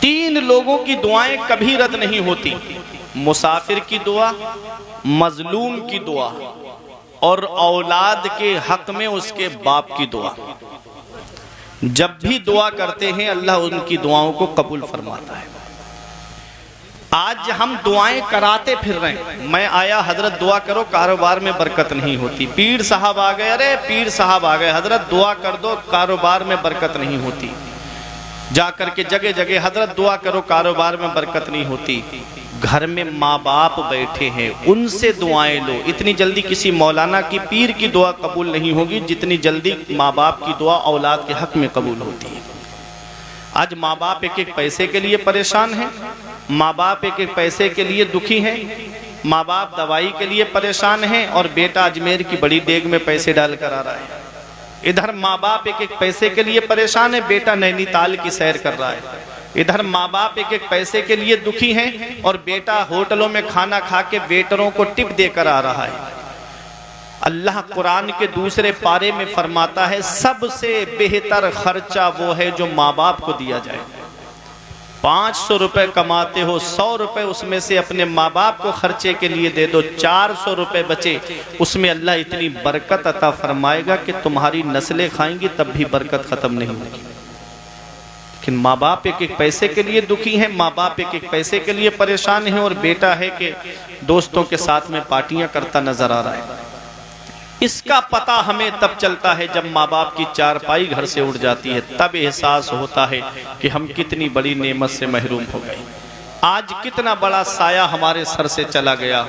3 लोगों की दुआएं कभी रद्द नहीं होती। मुसाफिर की दुआ, मजलूम की दुआ और औलाद के हक में उसके बाप की दुआ। जब भी दुआ करते हैं अल्लाह उनकी दुआओं को कबूल फरमाता है। आज हम दुआएं कराते फिर रहे हैं। मैं आया, हजरत दुआ करो, कारोबार में बरकत नहीं होती। पीर साहब आ गए, अरे पीर साहब आ गए, हजरत दुआ कर दो, कारोबार में बरकत नहीं होती। जाकर के जगह जगह हजरत दुआ करो, कारोबार में बरकत नहीं होती। घर में माँ बाप बैठे हैं, उनसे दुआएं लो। इतनी जल्दी किसी मौलाना की, पीर की दुआ कबूल नहीं होगी जितनी जल्दी माँ बाप की दुआ औलाद के हक में कबूल होती है। आज माँ बाप एक एक पैसे के लिए परेशान हैं, माँ बाप एक एक पैसे के लिए दुखी हैं, माँ बाप दवाई के लिए परेशान हैं और बेटा अजमेर की बड़ी देग में पैसे डाल कर आ रहा है। इधर माँ बाप एक एक पैसे के लिए परेशान है, बेटा नैनीताल की सैर कर रहा है। इधर माँ बाप एक एक पैसे के लिए दुखी हैं और बेटा होटलों में खाना खा के वेटरों को टिप देकर आ रहा है। अल्लाह कुरान के दूसरे पारे में फरमाता है, सबसे बेहतर खर्चा वो है जो माँ बाप को दिया जाए। 500 रुपए कमाते हो, 100 रुपए उसमें से अपने माँ बाप को खर्चे के लिए दे दो, 400 रुपए बचे, उसमें अल्लाह इतनी बरकत अता फरमाएगा कि तुम्हारी नस्लें खाएंगी तब भी बरकत खत्म नहीं होगी। लेकिन माँ बाप एक एक पैसे के लिए दुखी हैं, माँ बाप एक एक पैसे के लिए परेशान हैं और बेटा है कि दोस्तों के साथ में पार्टियां करता नजर आ रहा है। इसका पता हमें तब चलता है जब माँ बाप की चारपाई घर से उड़ जाती है, तब एहसास होता है कि हम कितनी बड़ी नेमत से महरूम हो गए। आज कितना बड़ा साया हमारे सर से चला गया।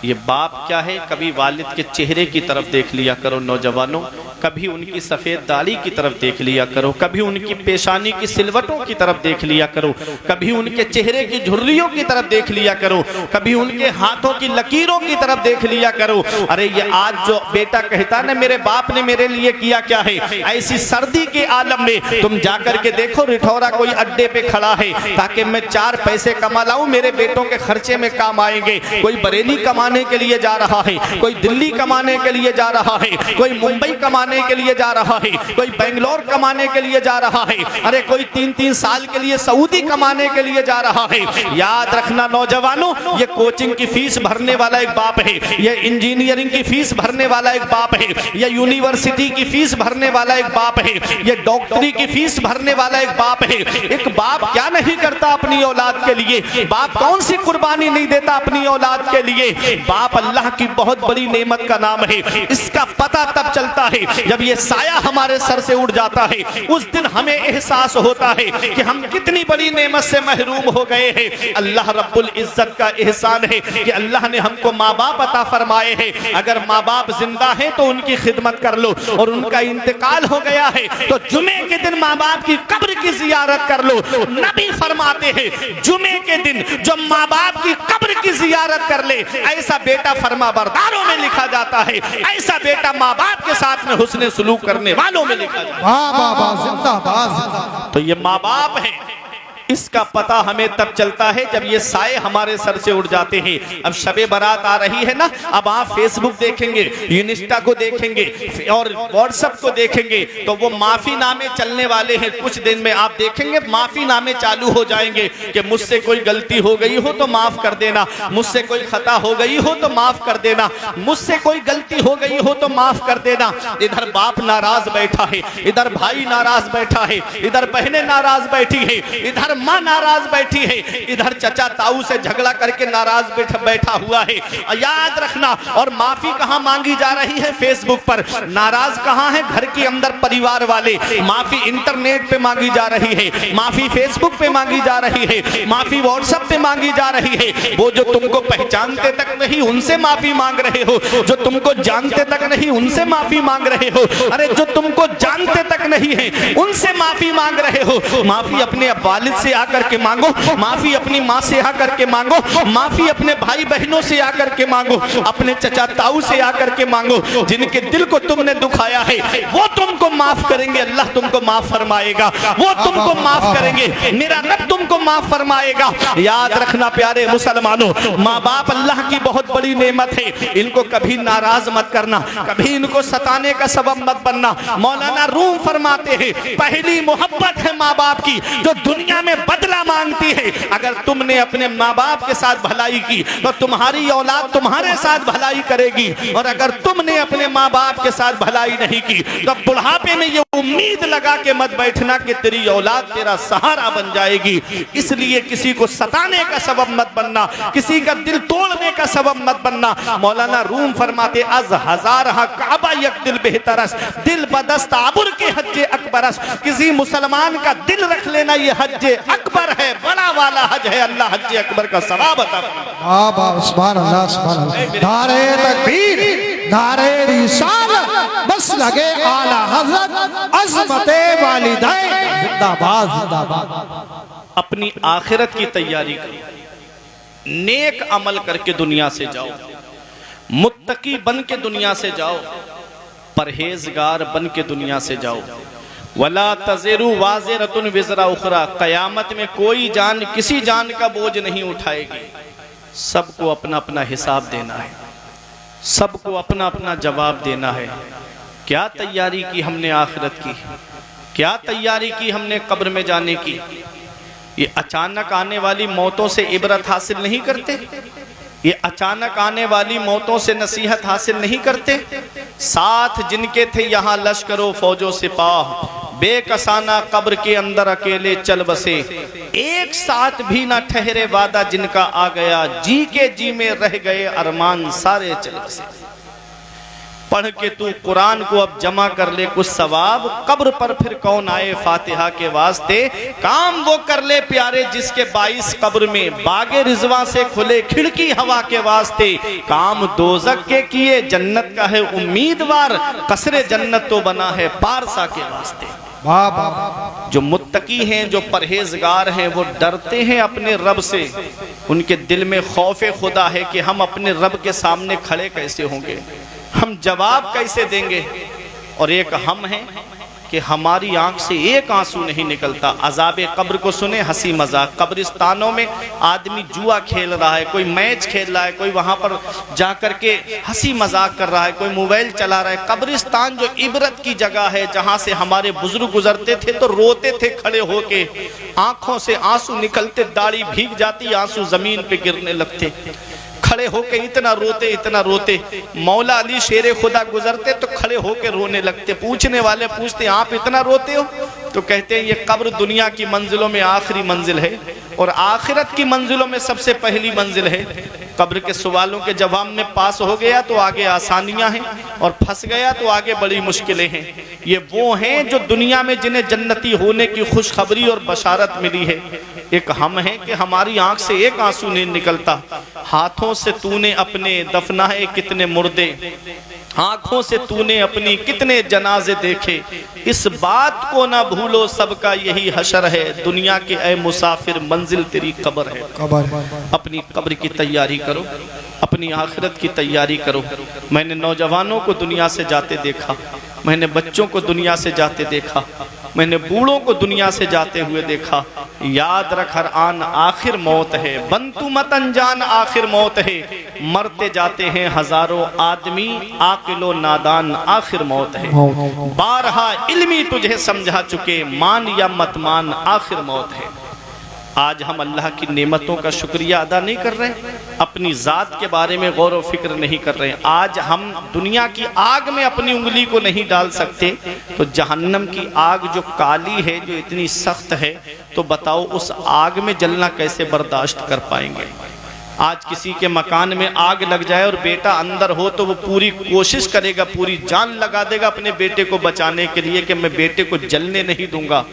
ये बाप क्या है? कभी वालिद के चेहरे की तरफ देख लिया करो नौजवानों, कभी उनकी सफेद दाढ़ी की तरफ देख लिया करो, कभी उनकी पेशानी की सिलवटों की तरफ देख लिया करो, कभी उनके चेहरे की झुर्रियों की तरफ देख लिया करो, कभी उनके हाथों की लकीरों की तरफ देख लिया करो। अरे ये आज जो बेटा कहता ना मेरे बाप ने मेरे लिए किया क्या है, ऐसी सर्दी के आलम में तुम जाकर के देखो रिठौरा कोई अड्डे पे खड़ा है ताकि मैं 4 पैसे कमा लाऊं, मेरे बेटों के खर्चे में काम आएंगे। कोई बरेली कमाने के लिए जा रहा है, कोई दिल्ली कमाने के लिए जा रहा है, कोई मुंबई कमाने कमाने के लिए जा रहा है, कोई बेंगलोर कमाने के लिए जा रहा है, अरे कोई 3-3 साल के लिए सऊदी कमाने के लिए जा रहा है। याद रखना नौजवानों, ये कोचिंग की फीस भरने वाला एक बाप है, ये इंजीनियरिंग की फीस भरने वाला एक बाप है, ये यूनिवर्सिटी की फीस भरने वाला एक बाप है, ये डॉक्टरी की फीस भरने वाला एक बाप है। एक बाप क्या नहीं करता अपनी औलाद के लिए? बाप कौन सी कुर्बानी नहीं देता अपनी औलाद के लिए? बाप अल्लाह की बहुत बड़ी नेमत का नाम है। इसका पता तब चलता है जब ये साया हमारे सर से उड़ जाता है। उस दिन हमें एहसास होता है कि हम कितनी बड़ी नेमत से महरूम हो गए हैं। अल्लाह रब्बुल इज्जत का एहसान है कि अल्लाह ने हमको माँ बाप अता फरमाए हैं। अगर माँ बाप जिंदा है तो उनकी खिदमत कर लो, और उनका इंतकाल हो गया है तो जुमे के दिन माँ बाप की कब्र की जियारत कर लो। नबी फरमाते हैं जुमे के दिन जो माँ बाप की कब्र की जियारत कर ले, ऐसा बेटा फरमाबरदारों में लिखा जाता है, ऐसा बेटा माँ बाप के साथ में हुस्ने सुलूक करने वालों में लिखा जाता है। वाह वाह वाह, जिंदाबाद। तो ये माँ बाप है, इसका पता हमें तब चलता है जब ये साए हमारे सर से उड़ जाते हैं। अब शबे बारात आ रही है ना, अब आप फेसबुक देखेंगे, इंस्टा को देखेंगे और व्हाट्सएप को देखेंगे तो वो माफी नामे चलने वाले हैं। कुछ दिन में आप देखेंगे माफी नामे चालू हो जाएंगे कि मुझसे कोई गलती हो गई हो तो माफ कर देना, मुझसे कोई खता हो गई हो तो माफ कर देना, मुझसे कोई गलती हो गई हो तो माफ कर देना। इधर बाप नाराज बैठा है, इधर भाई नाराज बैठा है, इधर बहनें नाराज बैठी है, इधर माँ नाराज बैठी है, इधर चचा ताऊ से झगड़ा करके नाराज बैठा हुआ है। याद रखना, और माफी कहाँ मांगी जा रही है? फेसबुक पर। नाराज कहाँ है? घर के अंदर परिवार वाले। माफी इंटरनेट पे मांगी जा रही है, माफी फेसबुक पे मांगी जा रही है, माफी व्हाट्सएप पे मांगी जा रही है। वो जो तुमको पहचानते तक नहीं उनसे माफी मांग रहे हो, जो तुमको जानते तक नहीं उनसे माफी मांग रहे हो, अरे जो तुमको जानते तक नहीं है उनसे माफी मांग रहे हो। माफी अपने वालिद से आकर के मांगो, माफी अपनी माँ से आकर के मांगो, माफी अपने भाई बहनों से आकर के मांगो, अपने चचा ताऊ से आकर के मांगो। जिनके दिल को तुमने दुखाया है वो तुमको माफ करेंगे, अल्लाह तुमको माफ फरमाएगा, वो तुमको माफ करेंगे, मेरा रब तुमको माफ फरमाएगा। याद रखना प्यारे मुसलमानों, माँ बाप अल्लाह की बहुत बड़ी नेमत है, इनको कभी नाराज मत करना, कभी इनको सताने का सबब मत बनना। मौलाना रूम फरमाते हैं पहली मोहब्बत है माँ बाप की जो दुनिया में बदला मांगती है। अगर तुमने अपने माँ बाप के साथ भलाई की तो तुम्हारी औलाद तुम्हारे साथ भलाई करेगी, और अगर तुमने अपने माँ बाप के साथ भलाई नहीं की तो बुढ़ापे में ये उम्मीद लगा के मत बैठना कि तेरी औलाद तेरा सहारा बन जाएगी। इसलिए किसी को सताने का सबब मत बनना, किसी का दिल तोड़ने का सबब मत बनना। मौलाना रूम फरमाते अज हजार काबा यक दिल बेहतरस, दिल बदस्त आबुर के हज्जे अकबरस। किसी मुसलमान का दिल रख लेना ये हज्जे अकबर है, बड़ा वाला हज है, अल्लाह हज्जे अकबर का सवाब अता फरमाए। वाह वाह, सुभान अल्लाह सुभान अल्लाह। नारे तकबीर, नारे रिसालत, बस लगे आला हज़रत, अज़मते वालिदैन, जिंदाबाद जिंदाबाद। अपनी आखिरत की तैयारी करो, नेक अमल करके दुनिया से जाओ, मुत्तकी बन के दुनिया से जाओ, परहेजगार बन के दुनिया से जाओ। वला तज़िरु वाज़िरतुन विज़रा उख़रा, क़यामत में कोई जान किसी जान का बोझ नहीं उठाएगी। सबको अपना अपना हिसाब देना है, सबको अपना अपना जवाब देना है। क्या तैयारी की हमने आखिरत की, क्या तैयारी की हमने कब्र में जाने की। ये अचानक आने वाली मौतों से इबरत हासिल नहीं करते, ये अचानक आने वाली मौतों से नसीहत हासिल नहीं करते। साथ जिनके थे यहाँ लश्करों फौजों सिपाह, बेकसाना कब्र के अंदर अकेले चल बसे, एक साथ भी ना ठहरे वादा जिनका आ गया, जी के जी में रह गए अरमान सारे चल बसे। पढ़ के तू कुरान को अब जमा कर ले कुछ सवाब, कब्र पर फिर कौन आए फातिहा के वास्ते। काम वो कर ले प्यारे जिसके 22 कब्र में बागे रिजवा से खुले खिड़की हवा के वास्ते। काम दोजक के किए जन्नत का है उम्मीदवार, कसरे जन्नत तो बना है पारसा के वास्ते। वाह वाह। जो मुत्तकी हैं, जो परहेजगार हैं, वो डरते हैं अपने रब से। उनके दिल में खौफे खुदा है कि हम अपने रब के सामने खड़े कैसे होंगे, हम जवाब कैसे देंगे। और एक हम हैं कि हमारी आंख से एक आंसू नहीं निकलता। अजाबे कब्र को सुने, हंसी मजाक। कब्रिस्तानों में आदमी जुआ खेल रहा है, कोई मैच खेल रहा है, कोई वहां पर जाकर के हंसी मजाक कर रहा है, कोई मोबाइल चला रहा है। कब्रिस्तान जो इबरत की जगह है, जहां से हमारे बुजुर्ग गुजरते थे तो रोते थे खड़े होके, आंखों से आंसू निकलते, दाढ़ी भीग जाती, आंसू जमीन पे गिरने लगते, खड़े होके इतना रोते। मौला अली शेरे खुदा गुजरते तो खड़े होके रोने लगते। पूछने वाले पूछते आप इतना रोते हो? तो कहते हैं ये कब्र दुनिया की मंजिलों में आखिरी मंजिल है और आखिरत की मंजिलों में सबसे पहली मंजिल है। कब्र के सवालों के जवाब में पास हो गया तो आगे आसानियां हैं और फंस गया तो आगे बड़ी मुश्किलें हैं। ये वो हैं जो दुनिया में जिन्हें जन्नती होने की खुशखबरी और बशारत मिली है। एक हम हैं कि हमारी आंख से एक आंसू नहीं निकलता। हाथों से तूने अपने दफनाए कितने मुर्दे, आंखों से तूने अपनी कितने जनाजे देखे, इस बात को ना भूलो सबका यही हशर है। दुनिया के ऐ मुसाफिर मंजिल तेरी कब्र है। अपनी कब्र की तैयारी करो, अपनी आखिरत की तैयारी करो। मैंने नौजवानों को दुनिया से जाते देखा, मैंने बच्चों को दुनिया से जाते देखा, मैंने बूढ़ों को दुनिया से जाते हुए देखा। याद रख हर आन आखिर मौत है, बंतु मत अनजान आखिर मौत है। मरते जाते हैं हजारों आदमी, आकिलो नादान आखिर मौत है। बारहा इल्मी तुझे समझा चुके, मान या मत मान आखिर मौत है। आज हम अल्लाह की नेमतों का शुक्रिया अदा नहीं कर रहे, अपनी ज़ात के बारे में गौर व फिक्र नहीं कर रहे। आज हम दुनिया की आग में अपनी उंगली को नहीं डाल सकते तो जहन्नम की आग जो काली है, जो इतनी सख्त है, तो बताओ उस आग में जलना कैसे बर्दाश्त कर पाएंगे। आज किसी के मकान में आग लग जाए और बेटा अंदर हो तो वो पूरी कोशिश करेगा, पूरी जान लगा देगा अपने बेटे को बचाने के लिए कि मैं बेटे को जलने नहीं दूंगा।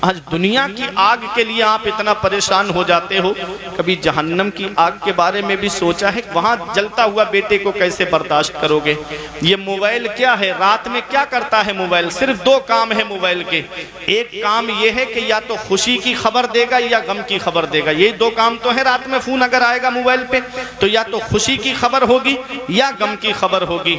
आज दुनिया की आग के लिए आप इतना परेशान हो जाते हो, कभी जहन्नम की आग के बारे में भी सोचा है? वहां जलता हुआ बेटे को कैसे बर्दाश्त करोगे? ये मोबाइल क्या है, रात में क्या करता है मोबाइल? सिर्फ दो काम है मोबाइल के। एक काम ये है कि या तो खुशी की खबर देगा या गम की खबर देगा। ये दो काम तो है। रात में फोन अगर आएगा मोबाइल पे तो या तो खुशी की खबर होगी या गम की खबर होगी।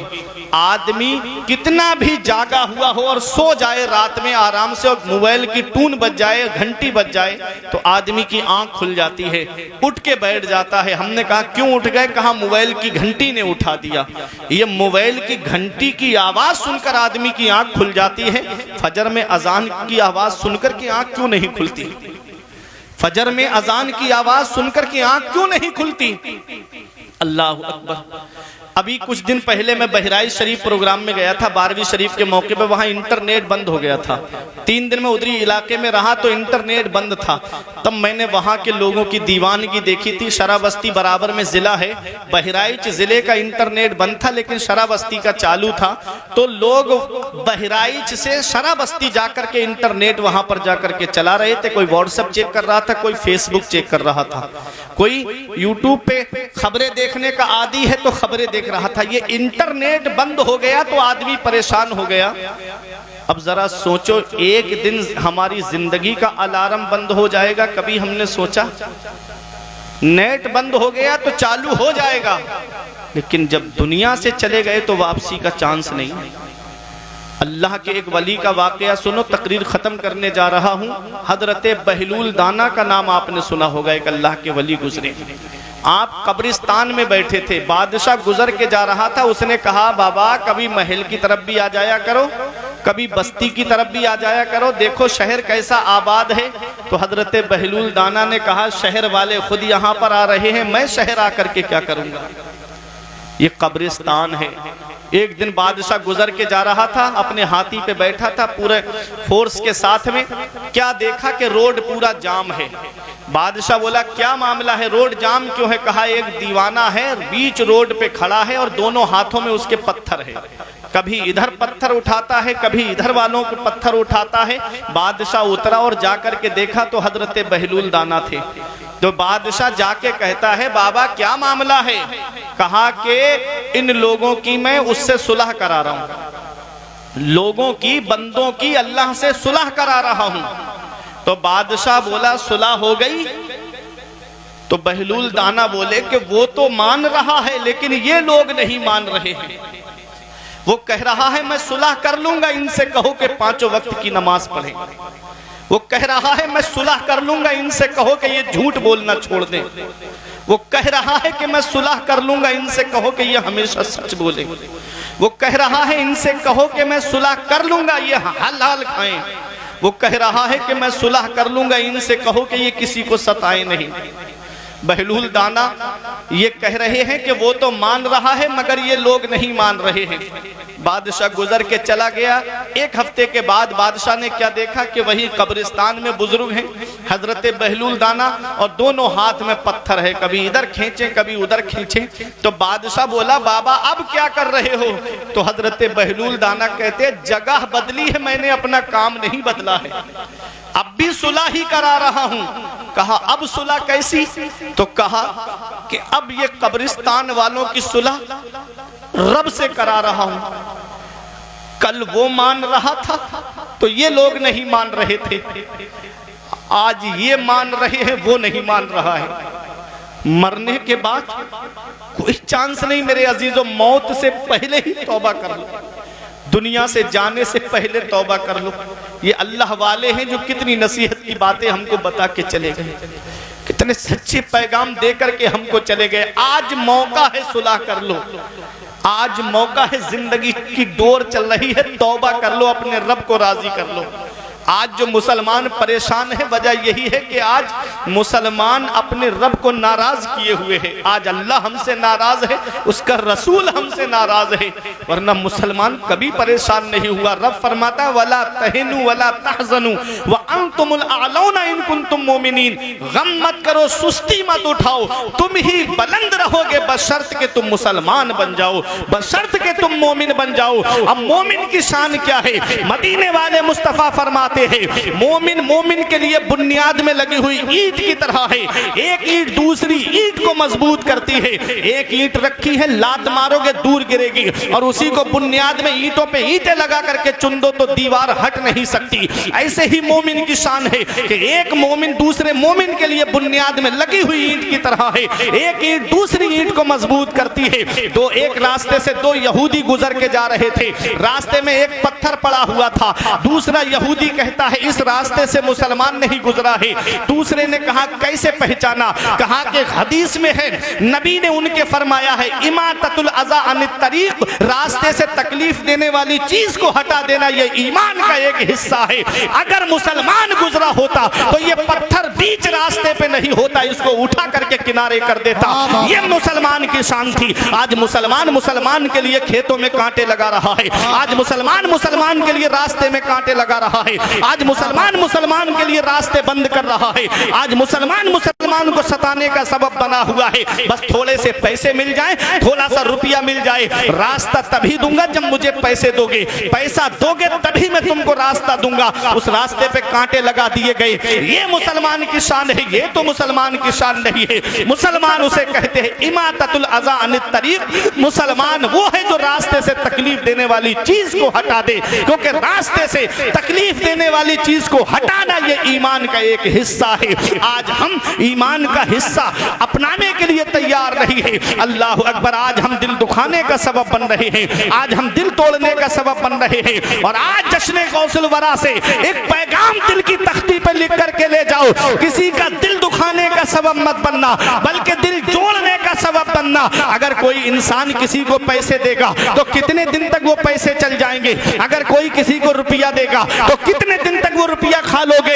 आदमी कितना भी जागा हुआ हो और सो जाए रात में आराम से और मोबाइल की टून बज जाए, घंटी बज जाए, तो आदमी की आंख खुल जाती है, उठ के बैठ जाता है। हमने कहा क्यों उठ गए? कहा मोबाइल की घंटी ने उठा दिया। ये मोबाइल की घंटी की आवाज सुनकर आदमी की आंख खुल जाती है। फजर में अजान की आवाज सुनकर की आंख क्यों नहीं खुलती? फजर में अजान की आवाज सुनकर की आंख क्यों नहीं खुलती? अल्लाह अकबर। अभी कुछ दिन पहले मैं बहराइच शरीफ प्रोग्राम में गया था, 12वीं शरीफ के मौके पे। वहां इंटरनेट बंद हो गया था। 3 दिन में उधरी इलाके में रहा तो इंटरनेट बंद था। तब मैंने वहां के लोगों की दीवानगी देखी थी। शराबस्ती बराबर में जिला है, बहराइच जिले का इंटरनेट बंद था लेकिन शराबस्ती का चालू था। तो लोग बहराइच से शराबस्ती जाकर के इंटरनेट वहां पर जाकर के चला रहे थे। कोई व्हाट्सएप चेक कर रहा था, कोई फेसबुक चेक कर रहा था, कोई यूट्यूब पे खबरें देखने का आदी है तो खबरें देख रहा था। ये इंटरनेट बंद हो गया तो आदमी परेशान हो गया। अब जरा सोचो, एक दिन हमारी जिंदगी का अलार्म बंद हो जाएगा, कभी हमने सोचा? नेट बंद हो गया तो चालू हो जाएगा, लेकिन जब दुनिया से चले गए तो वापसी का चांस नहीं। अल्लाह के एक वली का वाकया सुनो, तकरीर खत्म करने जा रहा हूँ। हजरत बहलूल दाना का नाम आपने सुना होगा, एक अल्लाह के वली गुजरे। आप कब्रिस्तान में बैठे थे, बादशाह गुजर के जा रहा था। उसने कहा बाबा कभी महल की तरफ भी आ जाया करो, कभी बस्ती की तरफ भी आ जाया करो, देखो शहर कैसा आबाद है। तो हजरत बहलूल दाना ने कहा शहर वाले खुद यहाँ पर आ रहे हैं, मैं शहर आकर के क्या करूँगा? ये कब्रिस्तान है। एक दिन बादशाह गुजर के जा रहा था, अपने हाथी पे बैठा था पूरे फोर्स के साथ में। क्या देखा कि रोड पूरा जाम है। बादशाह बोला क्या मामला है, रोड जाम क्यों है? कहा एक दीवाना है, बीच रोड पे खड़ा है और दोनों हाथों में उसके पत्थर है। कभी इधर पत्थर उठाता है, कभी इधर वालों को पत्थर उठाता है। बादशाह उतरा और जाकर के देखा तो हजरत बहलूल दाना थे। तो बादशाह जाके कहता है बाबा क्या मामला है? कहा कि इन लोगों की मैं उससे सुलह करा रहा हूं, लोगों की, बंदों की अल्लाह से सुलह करा रहा हूं। तो बादशाह बोला सुलह हो गई? तो बहलूल दाना बोले कि वो तो मान रहा है लेकिन ये लोग नहीं मान रहे हैं। वो कह रहा है मैं सुलह कर लूंगा, इनसे कहो कि 5 वक्त की नमाज पढ़ें। वो कह रहा है मैं सुलह कर लूंगा, इनसे कहो कि ये झूठ बोलना छोड़ दें। वो कह रहा है कि मैं सुलह कर लूंगा, इनसे कहो कि ये हमेशा सच बोले। वो कह रहा है इनसे कहो कि मैं सुलह कर लूंगा, ये हलाल खाएं। वो कह रहा है कि मैं सुलह कर लूंगा, इनसे कहो कि ये किसी को सताए नहीं। बहलूल दाना ये कह रहे हैं कि वो तो मान रहा है मगर ये लोग नहीं मान रहे हैं। बादशाह गुजर के चला गया। 1 हफ्ते के बाद बादशाह ने क्या देखा कि वही कब्रिस्तान में बुजुर्ग हैं हजरत बहलूल दाना, और दोनों हाथ में पत्थर है, कभी इधर खींचे कभी उधर खींचे। तो बादशाह बोला बाबा अब क्या कर रहे हो? तो हजरत बहलूल दाना कहते जगह बदली है, मैंने अपना काम नहीं बदला है, अब भी सुलह ही करा रहा हूं। कहा अब सुलह कैसी? तो कहा कि अब ये कब्रिस्तान वालों की सुलह रब से करा रहा हूं। कल वो मान रहा था तो ये लोग नहीं मान रहे थे, आज ये मान रहे हैं, वो नहीं मान रहा है। मरने के बाद कोई चांस नहीं मेरे अजीजों, मौत से पहले ही तौबा कर लो, दुनिया से जाने से पहले तौबा कर लो। ये अल्लाह वाले हैं जो कितनी नसीहत की बातें हमको बता के चले गए, कितने सच्चे पैगाम दे करके हमको चले गए। आज मौका है, सुलह कर लो, आज मौका है, जिंदगी की डोर चल रही है, तौबा कर लो, अपने रब को राजी कर लो। आज जो मुसलमान परेशान है वजह यही है कि आज मुसलमान अपने रब को नाराज किए हुए हैं। आज अल्लाह हमसे नाराज है, उसका रसूल हमसे नाराज है, वरना मुसलमान कभी परेशान नहीं हुआ। रब फरमाता वला तहनु वला तहजनु व अंतुमुल आलौना इन कुंतुम मोमिनीन, गम मत करो, सुस्ती मत उठाओ, तुम ही बुलंद रहोगे बशर्त के तुम मुसलमान बन जाओ, बशर्त के तुम मोमिन बन जाओ। अब मोमिन की शान क्या है? मदीने वाले मुस्तफा फरमाते मोमिन मोमिन के लिए बुनियाद में लगी हुई ईंट की तरह है, एक ईंट दूसरी ईंट को मजबूत करती है। एक ईंट रखी है, लात मारोगे दूर गिरेगी, और उसी को बुनियाद में ईंटों पे ईंटें लगा करके चुन दो तो दीवार हट नहीं सकती। ऐसे ही मोमिन की शान है कि एक मोमिन दूसरे मोमिन के लिए बुनियाद में लगी हुई ईंट की तरह है, एक ईंट दूसरी ईंट को मजबूत करती है। तो एक रास्ते से 2 यहूदी गुजर के जा रहे थे, रास्ते में एक पत्थर पड़ा हुआ था, दूसरा यहूदी कहता है इस रास्ते से मुसलमान नहीं गुजरा है। दूसरे ने कहा कैसे पहचाना? कहा कि हदीस में है, नबी ने उनके फरमाया है इमाततुल अज़ा अनित तरीक़, रास्ते से तकलीफ देने वाली चीज को हटा देना ये ईमान का एक हिस्सा है। अगर मुसलमान गुजरा होता तो ये पत्थर बीच रास्ते पे नहीं होता, इसको उठा करके किनारे कर देता। ये मुसलमान की शान थी। आज मुसलमान मुसलमान के लिए खेतों में कांटे लगा रहा है, आज मुसलमान मुसलमान के लिए रास्ते में कांटे लगा रहा है, आज मुसलमान मुसलमान के लिए रास्ते बंद कर रहा है, आज मुसलमान मुसलमान को सताने का सबब बना हुआ है। बस थोड़े से पैसे मिल जाए, थोड़ा सा रुपया मिल जाए, रास्ता तभी दूंगा जब मुझे पैसे दोगे, पैसा दोगे तभी मैं तुमको रास्ता दूंगा। उस रास्ते पे कांटे लगा दिए गए। ये मुसलमान की शान है, ये तो मुसलमान की शान नहीं है। मुसलमान उसे कहते हैं इमाततुल अज़ा अनित तरीक़, मुसलमान वो है जो रास्ते से तकलीफ देने वाली चीज को हटा दे, क्योंकि रास्ते से तकलीफ देने वाली चीज को हटाना ये ईमान का एक हिस्सा है। आज हम ईमान का हिस्सा अपनाने के लिए तैयार नहीं है। अल्लाह अकबर, आज हम दिल दुखाने का सबब बन रहे हैं, आज हम दिल तोड़ने का सबब बन रहे हैं। और आज जश्न गौसुल वरा से एक पैगाम दिल की तख्ती पर लिख करके ले जाओ, किसी का दिल दुखाने का सबब मत बनना, बल्कि दिल जोड़ने का सबब बनना। अगर कोई इंसान किसी को पैसे देगा तो कितने दिन तक वो पैसे चल जाएंगे? अगर कोई किसी को रुपया देगा तो कितने दिन तक वो रुपया खा लोगे?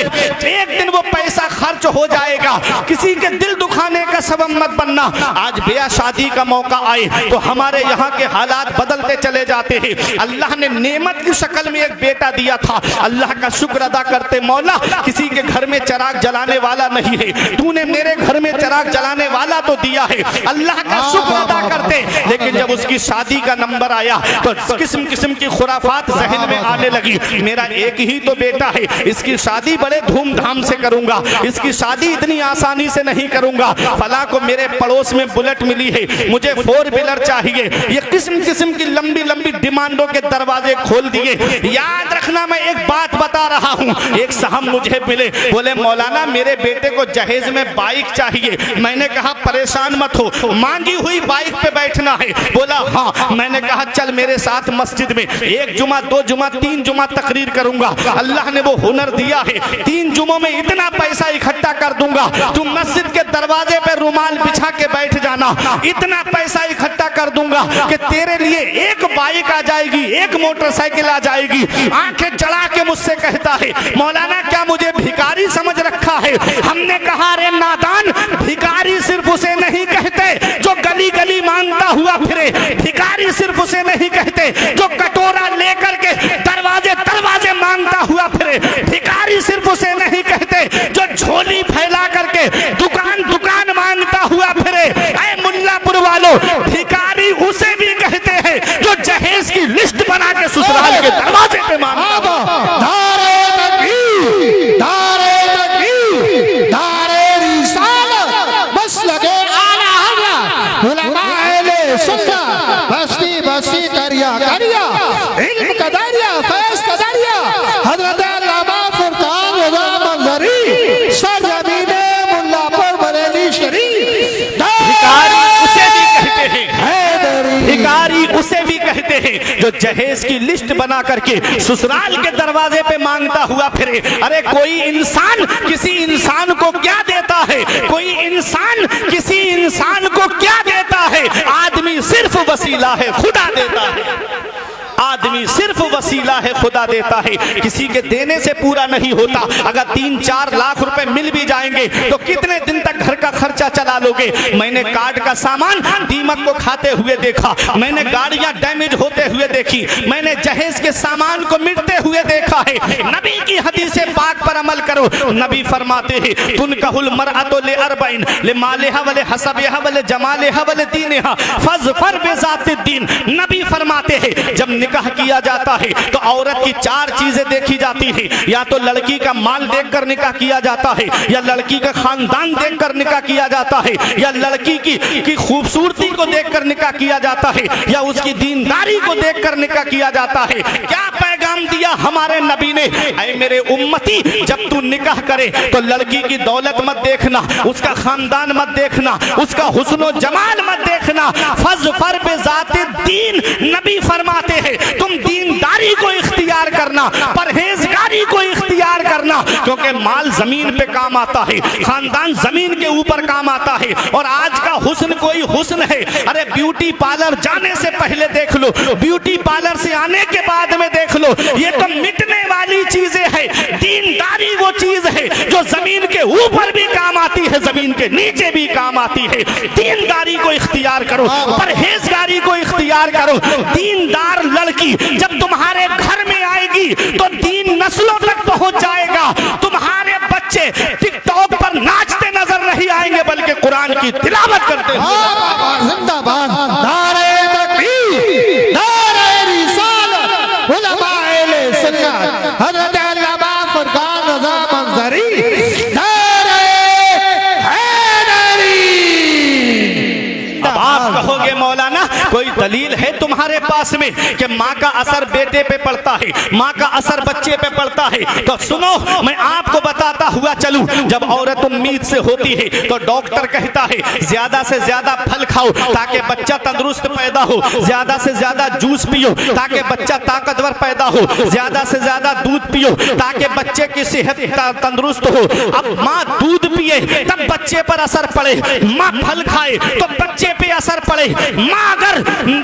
एक दिन वो पैसा खर्च हो जाएगा। किसी के दिल दुखाने का सबब मत बनना। आज ब्याह शादी का मौका आए तो हमारे यहाँ के हालात बदलते चले जाते हैं। अल्लाह ने नेमत की शक्ल में एक बेटा दिया था, अल्लाह का शुक्र अदा करते, मौला किसी के घर में चिराग जलाने वाला नहीं है, तूने मेरे घर में चिराग जलाने वाला तो दिया है, अल्लाह का शुक्र अदा करते। लेकिन जब उसकी शादी का नंबर आया तो किस्म किस्म की खुराफात जहन में आने लगी। मेरा एक ही तो बेटा है, इसकी शादी बड़े धूमधाम से करूंगा, इसकी शादी इतनी आसानी से नहीं करूंगा, होगा, फला को मेरे पड़ोस में बुलेट मिली है, मुझे 4 व्हीलर चाहिए। ये किस्म किस्म की लंबी लंबी डिमांडों के दरवाजे खोल दिए। याद रखना, मैं एक बात बता रहा हूँ। एक साहब मुझे मिले, बोले मौलाना मेरे बेटे को जहेज में बाइक चाहिए। मैंने कहा परेशान मत हो, मांगी हुई बाइक पे बैठना है। बोला हाँ। मैंने कहा चल मेरे साथ मस्जिद में 1 जुमा 2 जुमा 3 जुमा तकरीर करूंगा। अल्लाह ने वो हुनर दिया है, 3 जुमों में इतना पैसा इकट्ठा कर दूंगा, तुम मस्जिद के दरवाजे पे रुमाल बिछा के बैठ जाना, इतना पैसा इकट्ठा कर दूंगा कि तेरे लिए एक बाइक आ जाएगी, एक मोटरसाइकिल आ जाएगी। आंखें चढ़ा के मुझसे कहता है मौलाना क्या मुझे भिखारी समझ रखा है? हमने कहा रे नादान, भिखारी सिर्फ उसे नहीं कहते जो गली गली मांगता हुआ फिरे, भिखारी सिर्फ उसे नहीं कहते जो कटोरा लेकर के दरवाजे दरवाजे मांगता हुआ फिरे, भिखारी सिर्फ उसे नहीं कहते जो झोली फैला करके दुकान दुकान मांगता हुआ फिरे। ऐ मुल्लापुर वालों, भिखारी उसे भी कहते हैं जो जहेज की लिस्ट बना के ससुराल के दरवाजे पे मांगता है। नारे तकबीर, नारे तकबीर, नारे रिसालत, बस लगे आला हज़रत, उलमाए अहले सुन्नत, बस्ती बस्ती करिया करिया, इल्म का दरिया, फैज़ का दरिया, हज़रत अल्लामा फुरकान रज़ा मंज़री, सरज़मीने मुल्लापुर बरेली शरीफ। भिखारी उसे भी कहते हैं, भिखारी उसे भी कहते हैं जो जहेज की लिस्ट बना करके ससुराल के दरवाजे पे मांगता हुआ फिरे। अरे कोई इंसान किसी इंसान को क्या देता है? कोई इंसान किसी इंसान को क्या देता है? आदमी सिर्फ वसीला है, खुदा देता है। आदमी सिर्फ वसीला है, खुदा देता है। किसी के देने से पूरा नहीं होता। अगर 3-4 लाख रुपए मिल भी जाएंगे तो कितने दिन तक घर का खर्चा चला लोगे? मैंने कार्ड का सामान दीमक को खाते हुए देखा, मैंने गाड़ियां डैमेज होते हुए देखी, मैंने जहेज के सामान को मिटते हुए देखा है। नबी की हदीसे पाक पर अमल करो। नबी फरमाते हैं तुनकहुल मरअतु लिअरबइन लिमालिहा व लिहसबिहा व लिजमालिहा व लिदीनिहा फज़फर बिज़ातिद्दीन। नबी फरमाते हैं जब निकाह किया जाता है तो औरत की 4 चीजें देखी जाती है। या तो लड़की का माल देखकर निकाह किया जाता है, या लड़की का खानदान देखकर निकाह किया जाता है, या लड़की की खूबसूरती को देखकर निकाह किया जाता है, या उसकी दीनदारी को देखकर निकाह किया जाता है। क्या पैगाम दिया हमारे नबी ने? ऐ मेरे उम्मती, जब तू निकाह करे तो लड़की की दौलत मत देखना, उसका खानदान मत देखना, उसका हुस्न जमाल मत देखना। फज़फर बिज़ातिद्दीन, नबी फरमाते हैं तुम दीनदारी को इख्तियार करना, परहेजगारी को इख्तियार करना, क्योंकि माल जमीन पे काम आता है, खानदान जमीन के ऊपर काम आता है। और आज का हुस्न कोई हुस्न है, अरे ब्यूटी पार्लर जाने से पहले देख लो, ब्यूटी पार्लर से आने के बाद में देख लो, ये तो मिटने वाली चीजें हैं। दीनदारी वो चीज है जो जमीन के ऊपर भी काम आती है, जमीन के नीचे भी काम आती है। दीनदारी को इख्तियार करो, परहेजगारी को इख्तियार करो। दीनदार लड़की जब तुम्हारे घर में आएगी तो दीन नस्लों तक पहुंच जाएगा। तुम्हारे बच्चे टिकटॉक पर नाचते नजर नहीं आएंगे, बल्कि कुरान की तिलावत करते हुए। जिंदाबाद, नारे तकबीर, नारे रिसालत, उलमाए अहले सुन्नत, हज़रत अल्लामा फुरकान रज़ा मंज़री, नारे हैदरी। अब आप कहोगे मौलाना कोई दलील है तुम्हारे पास में कि माँ का असर बेटे पे पड़ता है, माँ का असर बच्चे पे पड़ता है? तो सुनो, मैं आपको बताता हुआ चलूं। जब औरत उम्मीद से होती है तो डॉक्टर कहता है ज्यादा से ज्यादा फल खाओ ताकि बच्चा तंदुरुस्त पैदा हो, ज्यादा से ज्यादा जूस पियो ताकि बच्चा ताकतवर पैदा हो, ज्यादा से ज्यादा दूध पियो ताकि बच्चे की सेहत तंदुरुस्त हो। अब माँ दूध पिए तब बच्चे पर असर पड़े, माँ फल खाए तो बच्चे पे असर पड़े, माँ अगर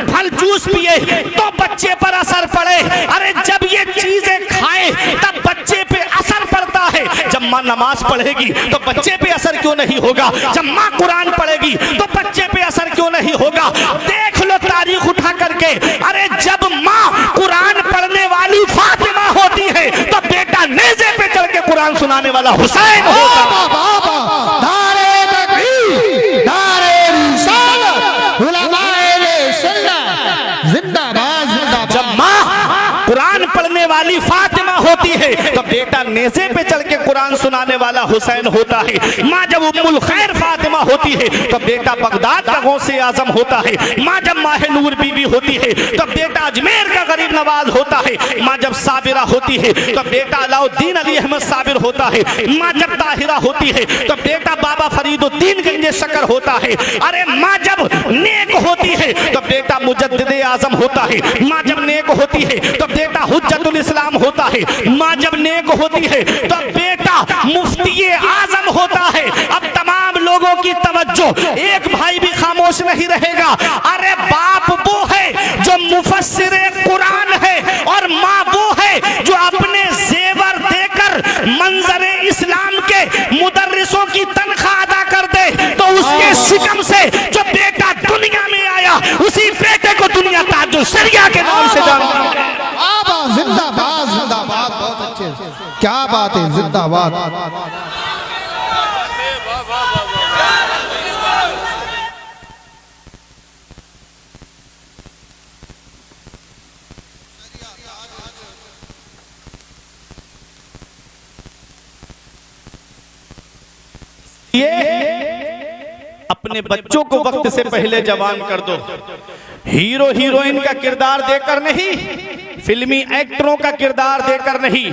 फल जूस पिए तो बच्चे पर असर पड़े। अरे जब ये चीजें खाए तब बच्चे पे असर पड़ता है। जब माँ नमाज पढ़ेगी तो बच्चे पे असर क्यों नहीं होगा? जब माँ कुरान पढ़ेगी तो बच्चे पे असर क्यों नहीं होगा? देख लो तारीख उठा करके, अरे जब माँ कुरान पढ़ने वाली फातिमा होती है तो बेटा नेज़े पे चढ़ के कुरान सुनाने वाला हुसैन होता है। नारे तकबीर, नारे रिसालत, उलमाए अहले सुन्नत, जिंदाबाद जिंदाबाद। जब माँ कुरान पढ़ने वाली फातिमा होती है है तो बेटा नेज़े पे चल के कुरान सुनाने वाला हुसैन होता है। माँ जब उम्मुल खैर फातिमा होती है तो बेटा बगदाद का गौसे आजम होता है। माँ जब माह नूर बीबी होती है तो बेटा अजमेर का गरीब नवाज होता है। माँ जब साबिरा होती है तो बेटा अलाउद्दीन अली अहमद साबिर होता है। माँ जब ताहिरा होती है तो बेटा बाबा फरीदुद्दीन गंजे शकर होता है। अरे माँ जब नेक होती है तो बेटा मुजद्दिदे आजम होता है। माँ जब नेक होती है तो बेटा हुज्जतुल इस्लाम होता है। माँ जब नेक होती है तो बेटा मुफ्ती आजम होता है। अब तमाम लोगों की तवज्जो, एक भाई भी खामोश नहीं रहेगा। अरे बाप वो है जो मुफस्सिरे कुरान है और माँ वो है जो अपने जेवर देकर मंजरे इस्लाम के मुदर्रिसों की तनख्वाह अदा कर दे, तो उसके शिकम से जो बेटा दुनिया में आया उसी बेटे को दुनिया ताजुल शरिया के नाम से जानती है। जिंदाबाद जिंदाबाद, बहुत अच्छे, क्या बात है, जिंदाबाद। अपने बच्चों को वक्त से पहले जवान कर दो। हीरो हीरोइन का किरदार देकर नहीं, फिल्मी एक्टरों का किरदार देकर नहीं,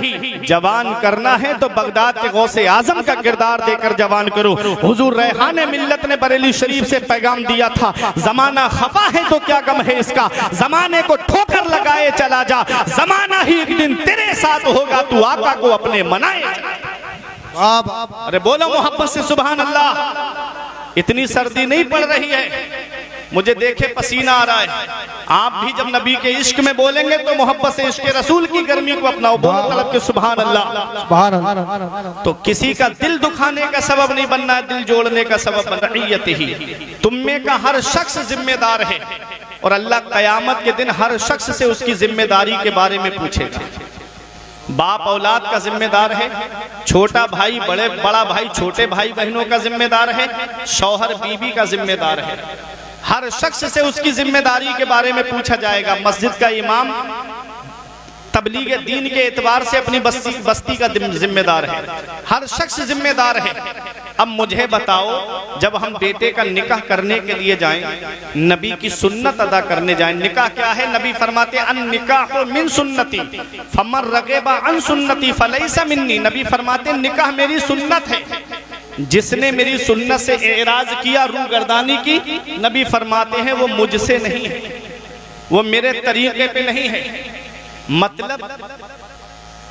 जवान करना है तो बगदाद के गौसे आजम का किरदार देकर जवान करो। हुजूर रेहाने मिल्लत ने बरेली शरीफ से पैगाम दिया था, जमाना खफा है तो क्या गम है इसका, जमाने को ठोकर लगाए चला जा, जमाना ही एक दिन तेरे साथ होगा, तू आका को अपने मनाए। अरे बोलो मोहब्बत से सुभान अल्लाह। इतनी सर्दी नहीं पड़ रही है, मुझे देखे पसीना आ रहा है। आप भी जब नबी के इश्क में बोलेंगे तो मोहब्बत से इश्क रसूल की गर्मी को अपनाओ। बोलो तलब के सुभान अल्लाह। तो किसी का दिल दुखाने का सबब नहीं बनना है, दिल जोड़ने का सबब बनना। रईयत ही तुम में का हर शख्स जिम्मेदार है और अल्लाह कयामत के दिन हर शख्स से उसकी जिम्मेदारी के बारे में पूछेगा। बाप औलाद का जिम्मेदार है, छोटा भाई बड़ा भाई छोटे भाई बहनों का जिम्मेदार है, शौहर बीवी का जिम्मेदार है। हर शख्स से उसकी जिम्मेदारी के बारे में पूछा जाएगा। मस्जिद का इमाम तबलीग दीन के एतबार से अपनी बस्ती का जिम्मेदार है, हर शख्स जिम्मेदार है। अब मुझे बताओ, जब हम बेटे का निकाह करने के लिए जाएं, नबी की सुन्नत अदा करने जाएं, निकाह क्या है? नबी फरमाते अन निकाह मिन सुन्नती फमन रगेबा अन सुन्नती फलैसा मिन्नी। नबी फरमाते निकाह मेरी सुन्नत है, जिसने मेरी सुन्नत से एराज किया, रूगर्दानी की, नबी फरमाते हैं वो मुझसे नहीं है, वो मेरे तरीके पे नहीं है। मतलब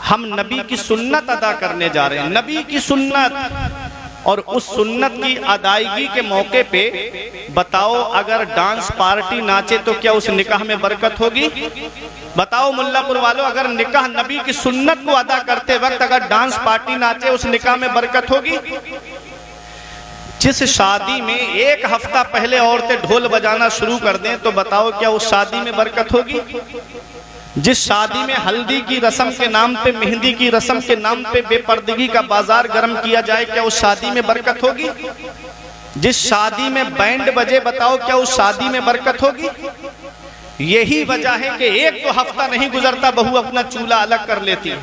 हम नबी की सुन्नत अदा करने जा रहे हैं, नबी की सुन्नत। और उस सुन्नत की अदायगी के मौके पे बताओ, अगर डांस पार्टी नाचे तो क्या उस निकाह में बरकत होगी? बताओ मुल्लापुर वालों, अगर निकाह नबी की सुन्नत को अदा करते वक्त अगर डांस पार्टी नाचे उस निकाह में बरकत होगी? जिस शादी में एक हफ्ता पहले औरतें ढोल बजाना शुरू कर दें तो बताओ क्या उस शादी में बरकत होगी? जिस शादी में हल्दी की रस्म के नाम पे, मेहंदी की रस्म के नाम पे बेपर्दगी का बाजार गर्म किया जाए, क्या उस शादी में बरकत होगी? जिस शादी में बैंड बजे, बताओ क्या उस शादी में बरकत होगी? यही वजह है कि एक तो हफ्ता नहीं गुजरता बहू अपना चूल्हा अलग कर लेती है।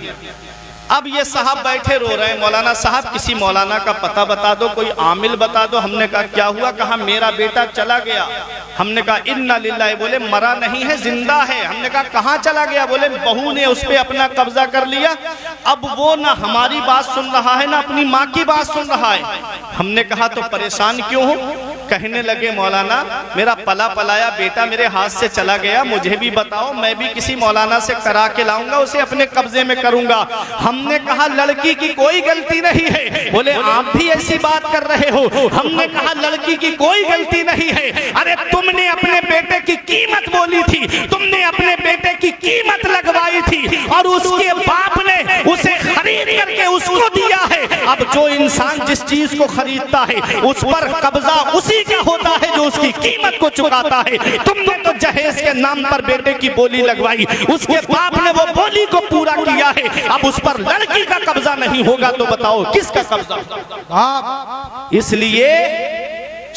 अब ये साहब बैठे रो रहे हैं, मौलाना साहब किसी मौलाना का पता बता दो, कोई आमिल बता दो। हमने कहा क्या हुआ? कहा मेरा बेटा चला गया। हमने कहा इन्ना लिल्लाह। बोले मरा नहीं है, जिंदा है। हमने कहा कहाँ चला गया? बोले बहू ने उस पर अपना कब्जा कर लिया, अब वो ना हमारी बात सुन रहा है ना अपनी माँ की बात सुन रहा है। हमने कहा तो परेशान क्यों हो? कहने लगे मौलाना मेरा पला पलाया बेटा मेरे हाथ से चला गया, मुझे भी बताओ, मैं भी किसी मौलाना से करा के लाऊंगा, उसे अपने कब्जे में करूंगा। हमने कहा लड़की की कोई गलती नहीं है। बोले आप भी ऐसी बात कर रहे हो? हमने कहा लड़की की कोई गलती नहीं है। अरे तुमने अपने बेटे की कीमत बोली थी, तुमने अपने बेटे की कीमत लगवाई थी और उसके बाप ने उसे खरीद करके उसको दिया है। अब जो इंसान जिस चीज को खरीदता है उस पर कब्जा उसी क्या होता है जो उसकी कीमत को चुकाता है। तुमने तो जहेज के नाम पर बेटे की बोली लगवाई, उसके बाप ने वो बोली को पूरा किया है, अब उस पर लड़की का कब्जा नहीं होगा तो बताओ किसका कब्जा? इसलिए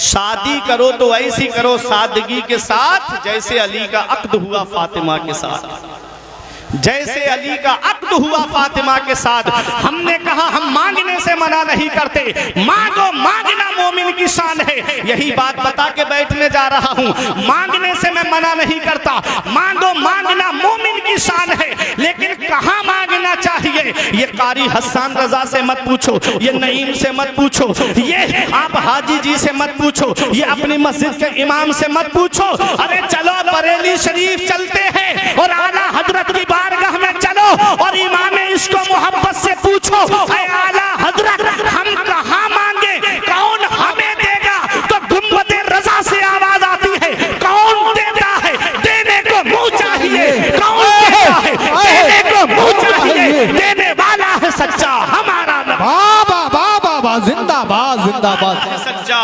शादी करो तो ऐसी करो सादगी के साथ जैसे अली का अक्द हुआ फातिमा के साथ। जैसे अली का अक्द हुआ फातिमा के साथ, हमने कहा हम मांगने से मना नहीं करते, मांगो, मांगना मोमिन की शान है। यही बात बता के बैठने जा रहा हूं, मांगने से मैं मना नहीं करता, मांगो, मांगना मोमिन की शान है। लेकिन कहां मांगना चाहिए, ये कारी हसन रजा से मत पूछो, ये नईम से मत पूछो, ये आप हाजी जी से मत पूछो, ये अपनी मस्जिद के इमाम से मत पूछो। अरे चलो बरेली शरीफ चलते हैं और आला हजरत की बारगाह में चलो और इमाम इसको मोहब्बत से पूछो, ऐ आला हजरत हम कहां मांगे, कौन हमें देगा? तो गुंबदे रजा से आवाज आती है, कौन देता है? देने को मुंह चाहिए। कौन देता है? देने को मुंह चाहिए। देने वाला है सच्चा हमारा नबी। बाबा बाबा बा, जिंदाबाद जिंदाबाद। सच्चा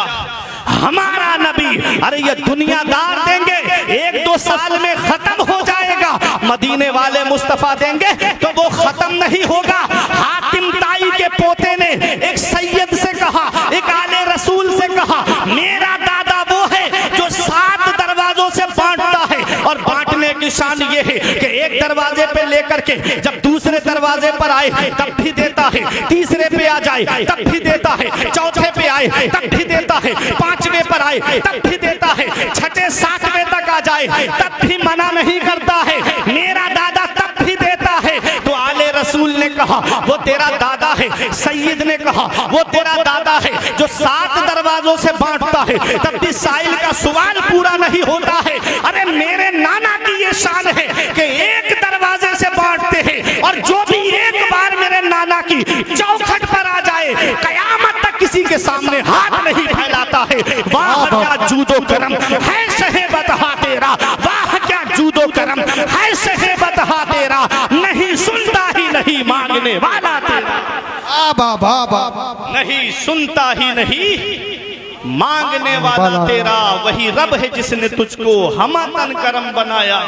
हमारा नबी। अरे ये दुनियादार देंगे, 1-2 साल में खत्म हो जाएगा, मदीने वाले मुस्तफा देंगे तो वो खत्म नहीं होगा। हातिम ताई के पोते ने एक सैयद से कहा, एक आले रसूल से कहा, मेरा दादा वो है जो 7 दरवाजों से बांटता है, और बांटने की शान ये है कि एक दरवाजे पे लेकर के जब दूसरे दरवाजे पर आए तब भी देता है, तीसरे पे आ जाए तब भी देता है, चौथे पे आए तब भी देता है, 5वें पर आए तब भी देता है, 6, 7वें तक आ जाए तब भी मना नहीं करता है। मेरा दादा तब भी देता है। तो आले रसूल ने कहा वो तेरा दादा है, सैयद ने कहा वो तेरा दादा है जो 7 दरवाजों से बांटता है, तब भी साइल का सवाल पूरा नहीं होता है। अरे मेरे नाना की ये शान है कि एक दरवाजे से बांटते हैं, और जो भी एक बार मेरे नाना की चौखट पर आ जाए कयामत तक किसी के सामने हाथ नहीं फैलाता है। वाह क्या जूदो करम है शहे बतहा तेरा, वाह क्या जूदो करम है शहे बतहा तेरा, नहीं सुनता ही नहीं मांगने वाला तेरा, बाबा बाबा, नहीं सुनता ही नहीं मांगने वाला तेरा। वही रब है जिसने तुझको हमतन करम बनाया,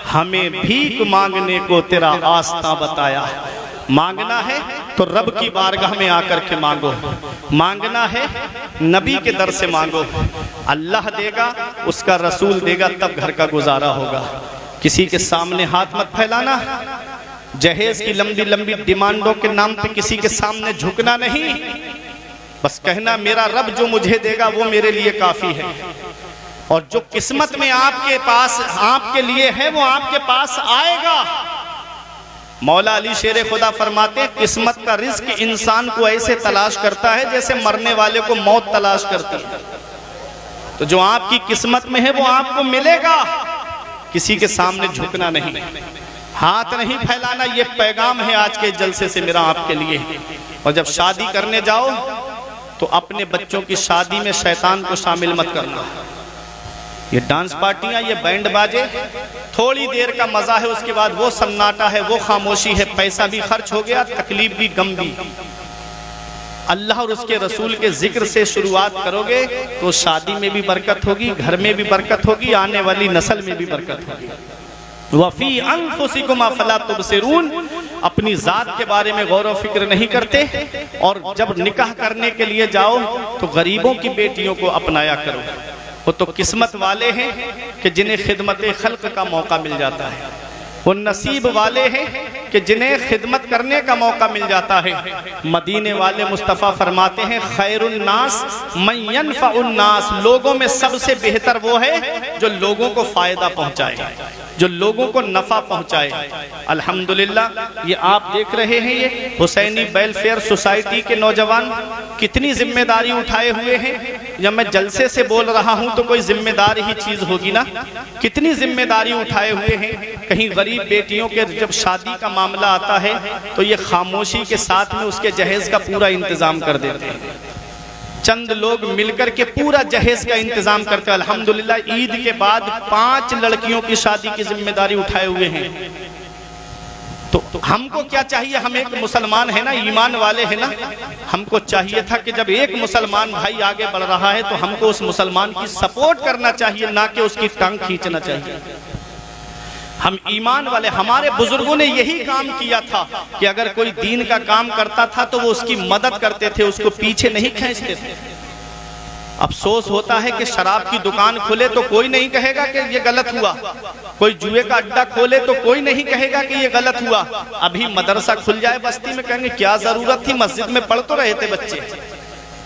हमें भीख मांगने को तेरा आस्था बताया। मांगना है तो रब की बारगाह में आकर के मांगो, मांगना है नबी के दर से मांगो, अल्लाह देगा, उसका रसूल देगा, तब घर का गुजारा होगा। किसी के सामने हाथ मत फैलाना, जहेज की लंबी लंबी डिमांडों के नाम पे किसी के सामने झुकना नहीं, बस कहना मेरा रब जो मुझे देगा वो मेरे लिए काफी है, और जो किस्मत में आपके पास आपके लिए है वो आपके पास आएगा। मौला अली शेर खुदा फरमाते हैं, किस्मत का रिस्क इंसान को ऐसे तलाश करता है जैसे मरने वाले को मौत तलाश करती है। तो जो आपकी किस्मत में है वो आपको मिलेगा। किसी के सामने झुकना नहीं, हाथ नहीं फैलाना, ये पैगाम है आज के जलसे से मेरा आपके लिए। और जब शादी करने जाओ तो अपने बच्चों की शादी में शैतान को शामिल मत करना। ये डांस पार्टियां, ये बैंड बाजे थोड़ी देर का मजा है, उसके बाद वो सन्नाटा है, वो खामोशी है, पैसा भी खर्च हो गया, तकलीफ भी, गम भी। अल्लाह और उसके रसूल के जिक्र से शुरुआत करोगे तो शादी में भी बरकत होगी, घर में भी बरकत होगी, आने वाली नस्ल में भी बरकत होगी। वफी अनफुसिकुम अफला तुबसिरून, अपनी जात के बारे में गौर व फिक्र नहीं करते, और जब निकाह करने के लिए जाओ तो गरीबों की बेटियों को अपनाया करो। वो तो किस्मत वाले हैं कि जिन्हें खिदमत खल्क का मौका मिल जाता है, वो नसीब वाले हैं कि जिन्हें खिदमत करने का मौका मिल जाता है। मदीने वाले मुस्तफ़ा फरमाते हैं, खैरुन नास मन यनफउन नास, लोगों में सबसे बेहतर वो है जो लोगों को फायदा पहुंचाए, जो लोगों को नफा पहुंचाए। अल्हम्दुलिल्लाह ये आप देख रहे हैं, ये हुसैनी वेलफेयर सोसाइटी के नौजवान कितनी जिम्मेदारी उठाए हुए हैं। जब मैं जलसे से बोल रहा हूं तो कोई जिम्मेदारी ही चीज होगी ना, कितनी जिम्मेदारी उठाए हुए हैं। कहीं गरीब बेटियों के जब शादी का मामला आता है तो ये खामोशी के साथ में उसके जहेज का पूरा इंतजाम कर देते हैं। चंद लोग मिलकर के पूरा जहेज का इंतजाम करते हैं। अल्हम्दुलिल्लाह ईद के बाद 5 लड़कियों की शादी की जिम्मेदारी उठाए हुए हैं। तो हमको क्या चाहिए, हम एक मुसलमान है ना, ईमान वाले है ना, हमको चाहिए था कि जब एक मुसलमान भाई आगे बढ़ रहा है तो हमको उस मुसलमान की सपोर्ट करना चाहिए, ना कि उसकी टांग खींचना चाहिए। हम ईमान वाले, हमारे बुजुर्गों ने यही काम किया था कि अगर कोई दीन का काम करता था तो वो उसकी मदद करते थे, उसको पीछे नहीं खींचते थे। अफसोस होता है कि शराब की दुकान खोले तो कोई नहीं कहेगा कि ये गलत हुआ, कोई जुए का अड्डा खोले तो कोई नहीं कहेगा कि ये गलत हुआ। अभी मदरसा खुल जाए बस्ती में, कहेंगे क्या जरूरत थी, मस्जिद में पढ़ तो रहे थे बच्चे।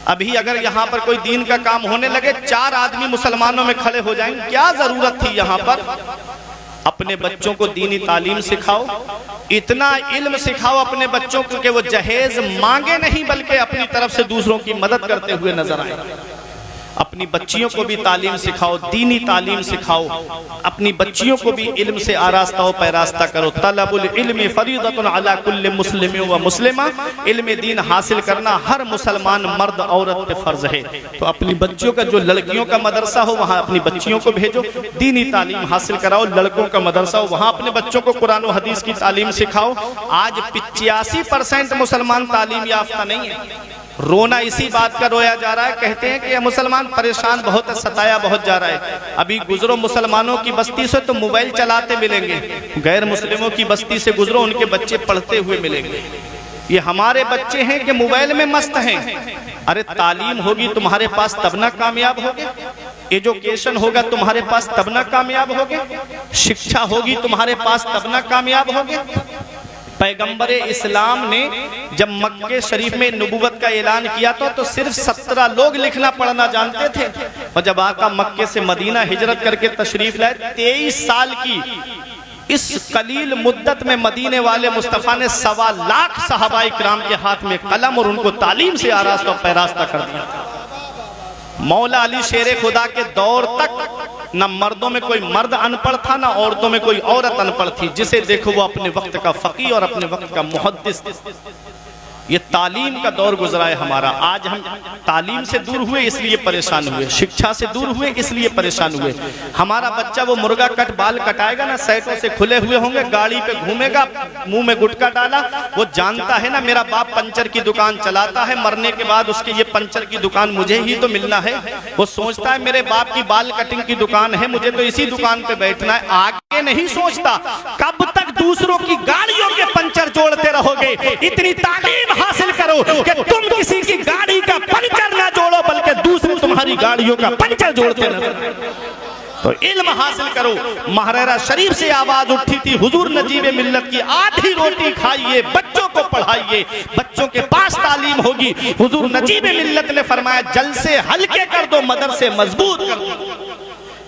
अभी अगर यहाँ पर कोई दीन का काम होने लगे, 4 आदमी मुसलमानों में खड़े हो जाएंगे, क्या जरूरत थी यहाँ पर। अपने बच्चों को दीनी तालीम सिखाओ, इतना इल्म सिखाओ अपने बच्चों को कि वो जहेज मांगे नहीं बल्कि अपनी तरफ से दूसरों की मदद करते हुए नजर आए। अपनी बच्चियों को भी तालीम सिखाओ, दीनी तालीम सिखाओ, अपनी बच्चियों को भी इल्म से आरास्ता व पैरास्ता करो। तलबुल इल्मी फरीदतुन अला कुल्लि मुस्लिम व मुस्लिमा, इल्म दीन हासिल करना हर मुसलमान मर्द औरत पे फर्ज है। तो अपनी बच्चियों का, जो लड़कियों का मदरसा हो वहाँ अपनी बच्चियों को भेजो, दीनी तालीम हासिल कराओ। लड़कों का मदरसा हो वहाँ अपने बच्चों को कुरान व हदीस की तालीम सिखाओ। आज 85% मुसलमान तालीम याफ्ता नहीं है। रोना इसी बात का रोया जा रहा है, कहते हैं कि यह मुसलमान परेशान बहुत है, सताया बहुत जा रहा है। अभी गुजरो मुसलमानों की बस्ती से तो मोबाइल चलाते मिलेंगे, गैर मुस्लिमों की बस्ती से गुजरो उनके बच्चे पढ़ते हुए मिलेंगे। ये हमारे बच्चे हैं कि मोबाइल में मस्त हैं। अरे तालीम होगी तुम्हारे पास तब ना कामयाब होगे, एजुकेशन होगा तुम्हारे पास तब ना कामयाब होगे, शिक्षा होगी तुम्हारे पास तब ना कामयाब होगे। पैगंबर इस्लाम ने जब मक्के शरीफ में नबूवत का ऐलान किया तो सिर्फ 17 लोग लिखना पढ़ना जानते थे, और जब आका मक्के से मदीना हिजरत करके तशरीफ लाए, 23 साल की इस कलील मुद्दत में मदीने वाले मुस्तफ़ा ने 1.25 लाख सहाबाए किराम के हाथ में कलम और उनको तालीम से आरास्ता पैरास्ता कर दिया था। मौला अली शेरे खुदा के दौर तक न मर्दों में कोई मर्द अनपढ़ था, न औरतों में कोई औरत अनपढ़ थी। जिसे देखो वो अपने वक्त का फकीह और अपने वक्त का मुहद्दिस। ये तालीम का दौर गुजरा है हमारा। आज हम तालीम से दूर हुए इसलिए परेशान हुए, शिक्षा से दूर हुए इसलिए परेशान हुए। हमारा बच्चा वो मुर्गा कट बाल कटाएगा ना, साइटों से खुले हुए होंगे, गाड़ी पे घूमेगा, मुंह में गुटखा डाला, वो जानता है ना मेरा बाप पंचर की दुकान चलाता है, मरने के बाद उसके ये पंचर की दुकान मुझे ही तो मिलना है। वो सोचता है मेरे बाप की बाल कटिंग की दुकान है, मुझे तो इसी दुकान पे बैठना है। आगे नहीं सोचता कब तक दूसरों की गाड़ियों के पंचर जोड़ते रहोगे। इतनी तालीम हासिल करो कि तुम किसी की गाड़ी का पंचर ना जोड़ो बल्कि दूसरे तुम्हारी गाड़ियों का पंचर जोड़ते रहो। तो इल्म हासिल करो। महरेरा शरीफ से आवाज उठी थी, हुजूर नजीब मिल्लत की आधी रोटी खाइए, बच्चों को पढ़ाइए, बच्चों के पास तालीम होगी। हुजूर नजीब मिल्लत ने फरमाया जल से हल्के कर दो, मदरसे मजबूत कर दो।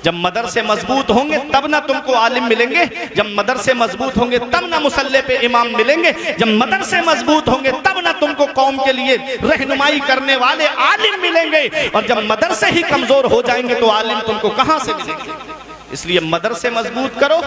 जब मदरसे मजबूत होंगे तब ना तुमको आलिम मिलेंगे, जब मदरसे मजबूत होंगे तब ना मुसल्ले पे इमाम मिलेंगे, जब मदरसे मजबूत होंगे तब ना तुमको कौम के लिए रहनुमाई करने वाले आलिम मिलेंगे, और जब मदरसे ही कमजोर हो जाएंगे तो आलिम तुमको कहां से मिलेंगे। इसलिए मदरसे मजबूत करो,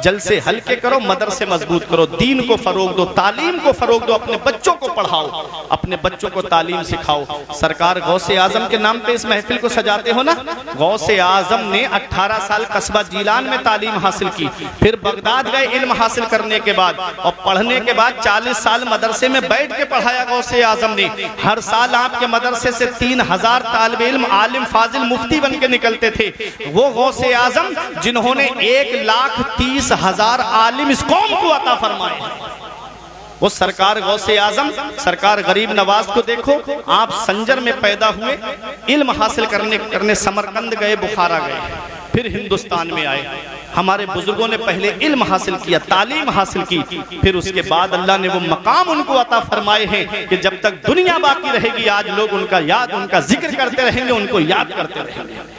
जल से हल्के करो, मदरसे मजबूत करो, दीन को फरोग दो, तालीम को फरोग दो, अपने बच्चों को पढ़ाओ, अपने बच्चों को तालीम सिखाओ। सरकार गौसे आजम के नाम पे इस महफिल को सजाते हो ना। गौसे आजम ने 18 साल कस्बा जीलान में तालीम हासिल की, फिर बगदाद गए इल्म हासिल करने के बाद, और पढ़ने के बाद 40 साल मदरसे में बैठ के पढ़ाया गौसे आजम ने। हर साल आपके मदरसे से 3000 तालिब इल्म, आलिम, फाजिल, मुफ्ती बन के निकलते थे। वो गौसे आजम जिन्होंने 1,30,000 आलिम इस कौम को अता फरमाए। वो सरकार गौसे आजम, सरकार गरीब नवाज को देखो, आप संजर में पैदा हुए, इल्म हासिल करने समरकंद गए, बुखारा गए, फिर हिंदुस्तान में आए। हमारे बुजुर्गों ने पहले इल्म हासिल किया, तालीम हासिल की, फिर उसके बाद अल्लाह ने वो मकाम उनको अता फरमाए हैं कि जब तक दुनिया बाकी रहेगी आज लोग उनका जिक्र करते रहेंगे, उनको याद करते रहेंगे।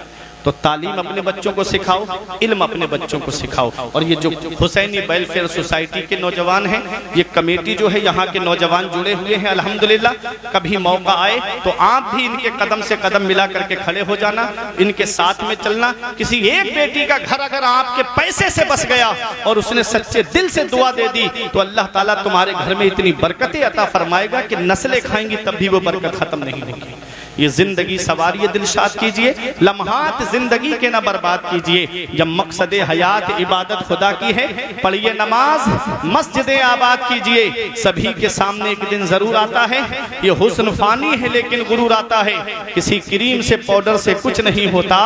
तो तालीम अपने बच्चों को सिखाओ, इल्म अपने बच्चों को सिखाओ। और ये जो हुसैनी वेलफेयर सोसाइटी के नौजवान हैं, ये कमेटी जो है यहाँ के नौजवान जुड़े हुए हैं अल्हम्दुलिल्लाह। कभी मौका आए तो आप भी इनके कदम से कदम मिला करके खड़े हो जाना, इनके साथ में चलना। किसी एक बेटी का घर अगर आपके पैसे से बस गया और उसने सच्चे दिल से दुआ दे दी तो अल्लाह ताला तुम्हारे घर में इतनी बरकतें अता फरमाएगा कि नस्लें खाएंगी तब भी वो बरकत खत्म नहीं होगी। ये जिंदगी सवारिए दिलशाद कीजिए, लम्हात जिंदगी के न बर्बाद कीजिए। जब मकसद हयात इबादत खुदा की है, पढ़िए नमाज, मस्जिदें आबाद कीजिए। सभी के सामने एक दिन जरूर आता है, ये हुस्न फानी है लेकिन गुरूर आता है। किसी क्रीम से पाउडर से कुछ नहीं होता,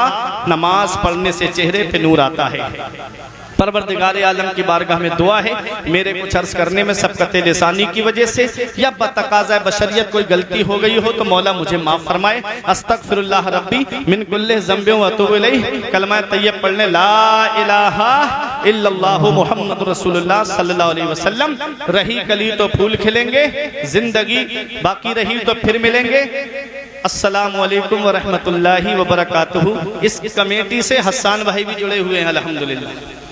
नमाज पढ़ने से चेहरे पे नूर आता है। परवरदिगार आलम की बारगाह में दुआ है, मेरे कुछ अर्ज करने में सबकत लिसानी की वजह से या बतकाज़ा बशरियत कोई गलती हो गई हो तो मौला मुझे माफ फरमाए। अस्तगफिरुल्लाह रब्बी मिन कुल्लि ज़ंबिन व अतूबु इलैहि। कलमा तय्यब पढ़ने ला इलाहा इल्लल्लाहु मुहम्मदुर रसूलुल्लाह सल्लल्लाहु अलैहि वसल्लम। रही कली तो फूल खिलेंगे, जिंदगी बाकी रही तो फिर मिलेंगे। अस्सलामु अलैकुम व रहमतुल्लाहि व बरकातुहू। इस कमेटी से हसन भाई भी जुड़े हुए हैं अल्हम्दुलिल्लाह।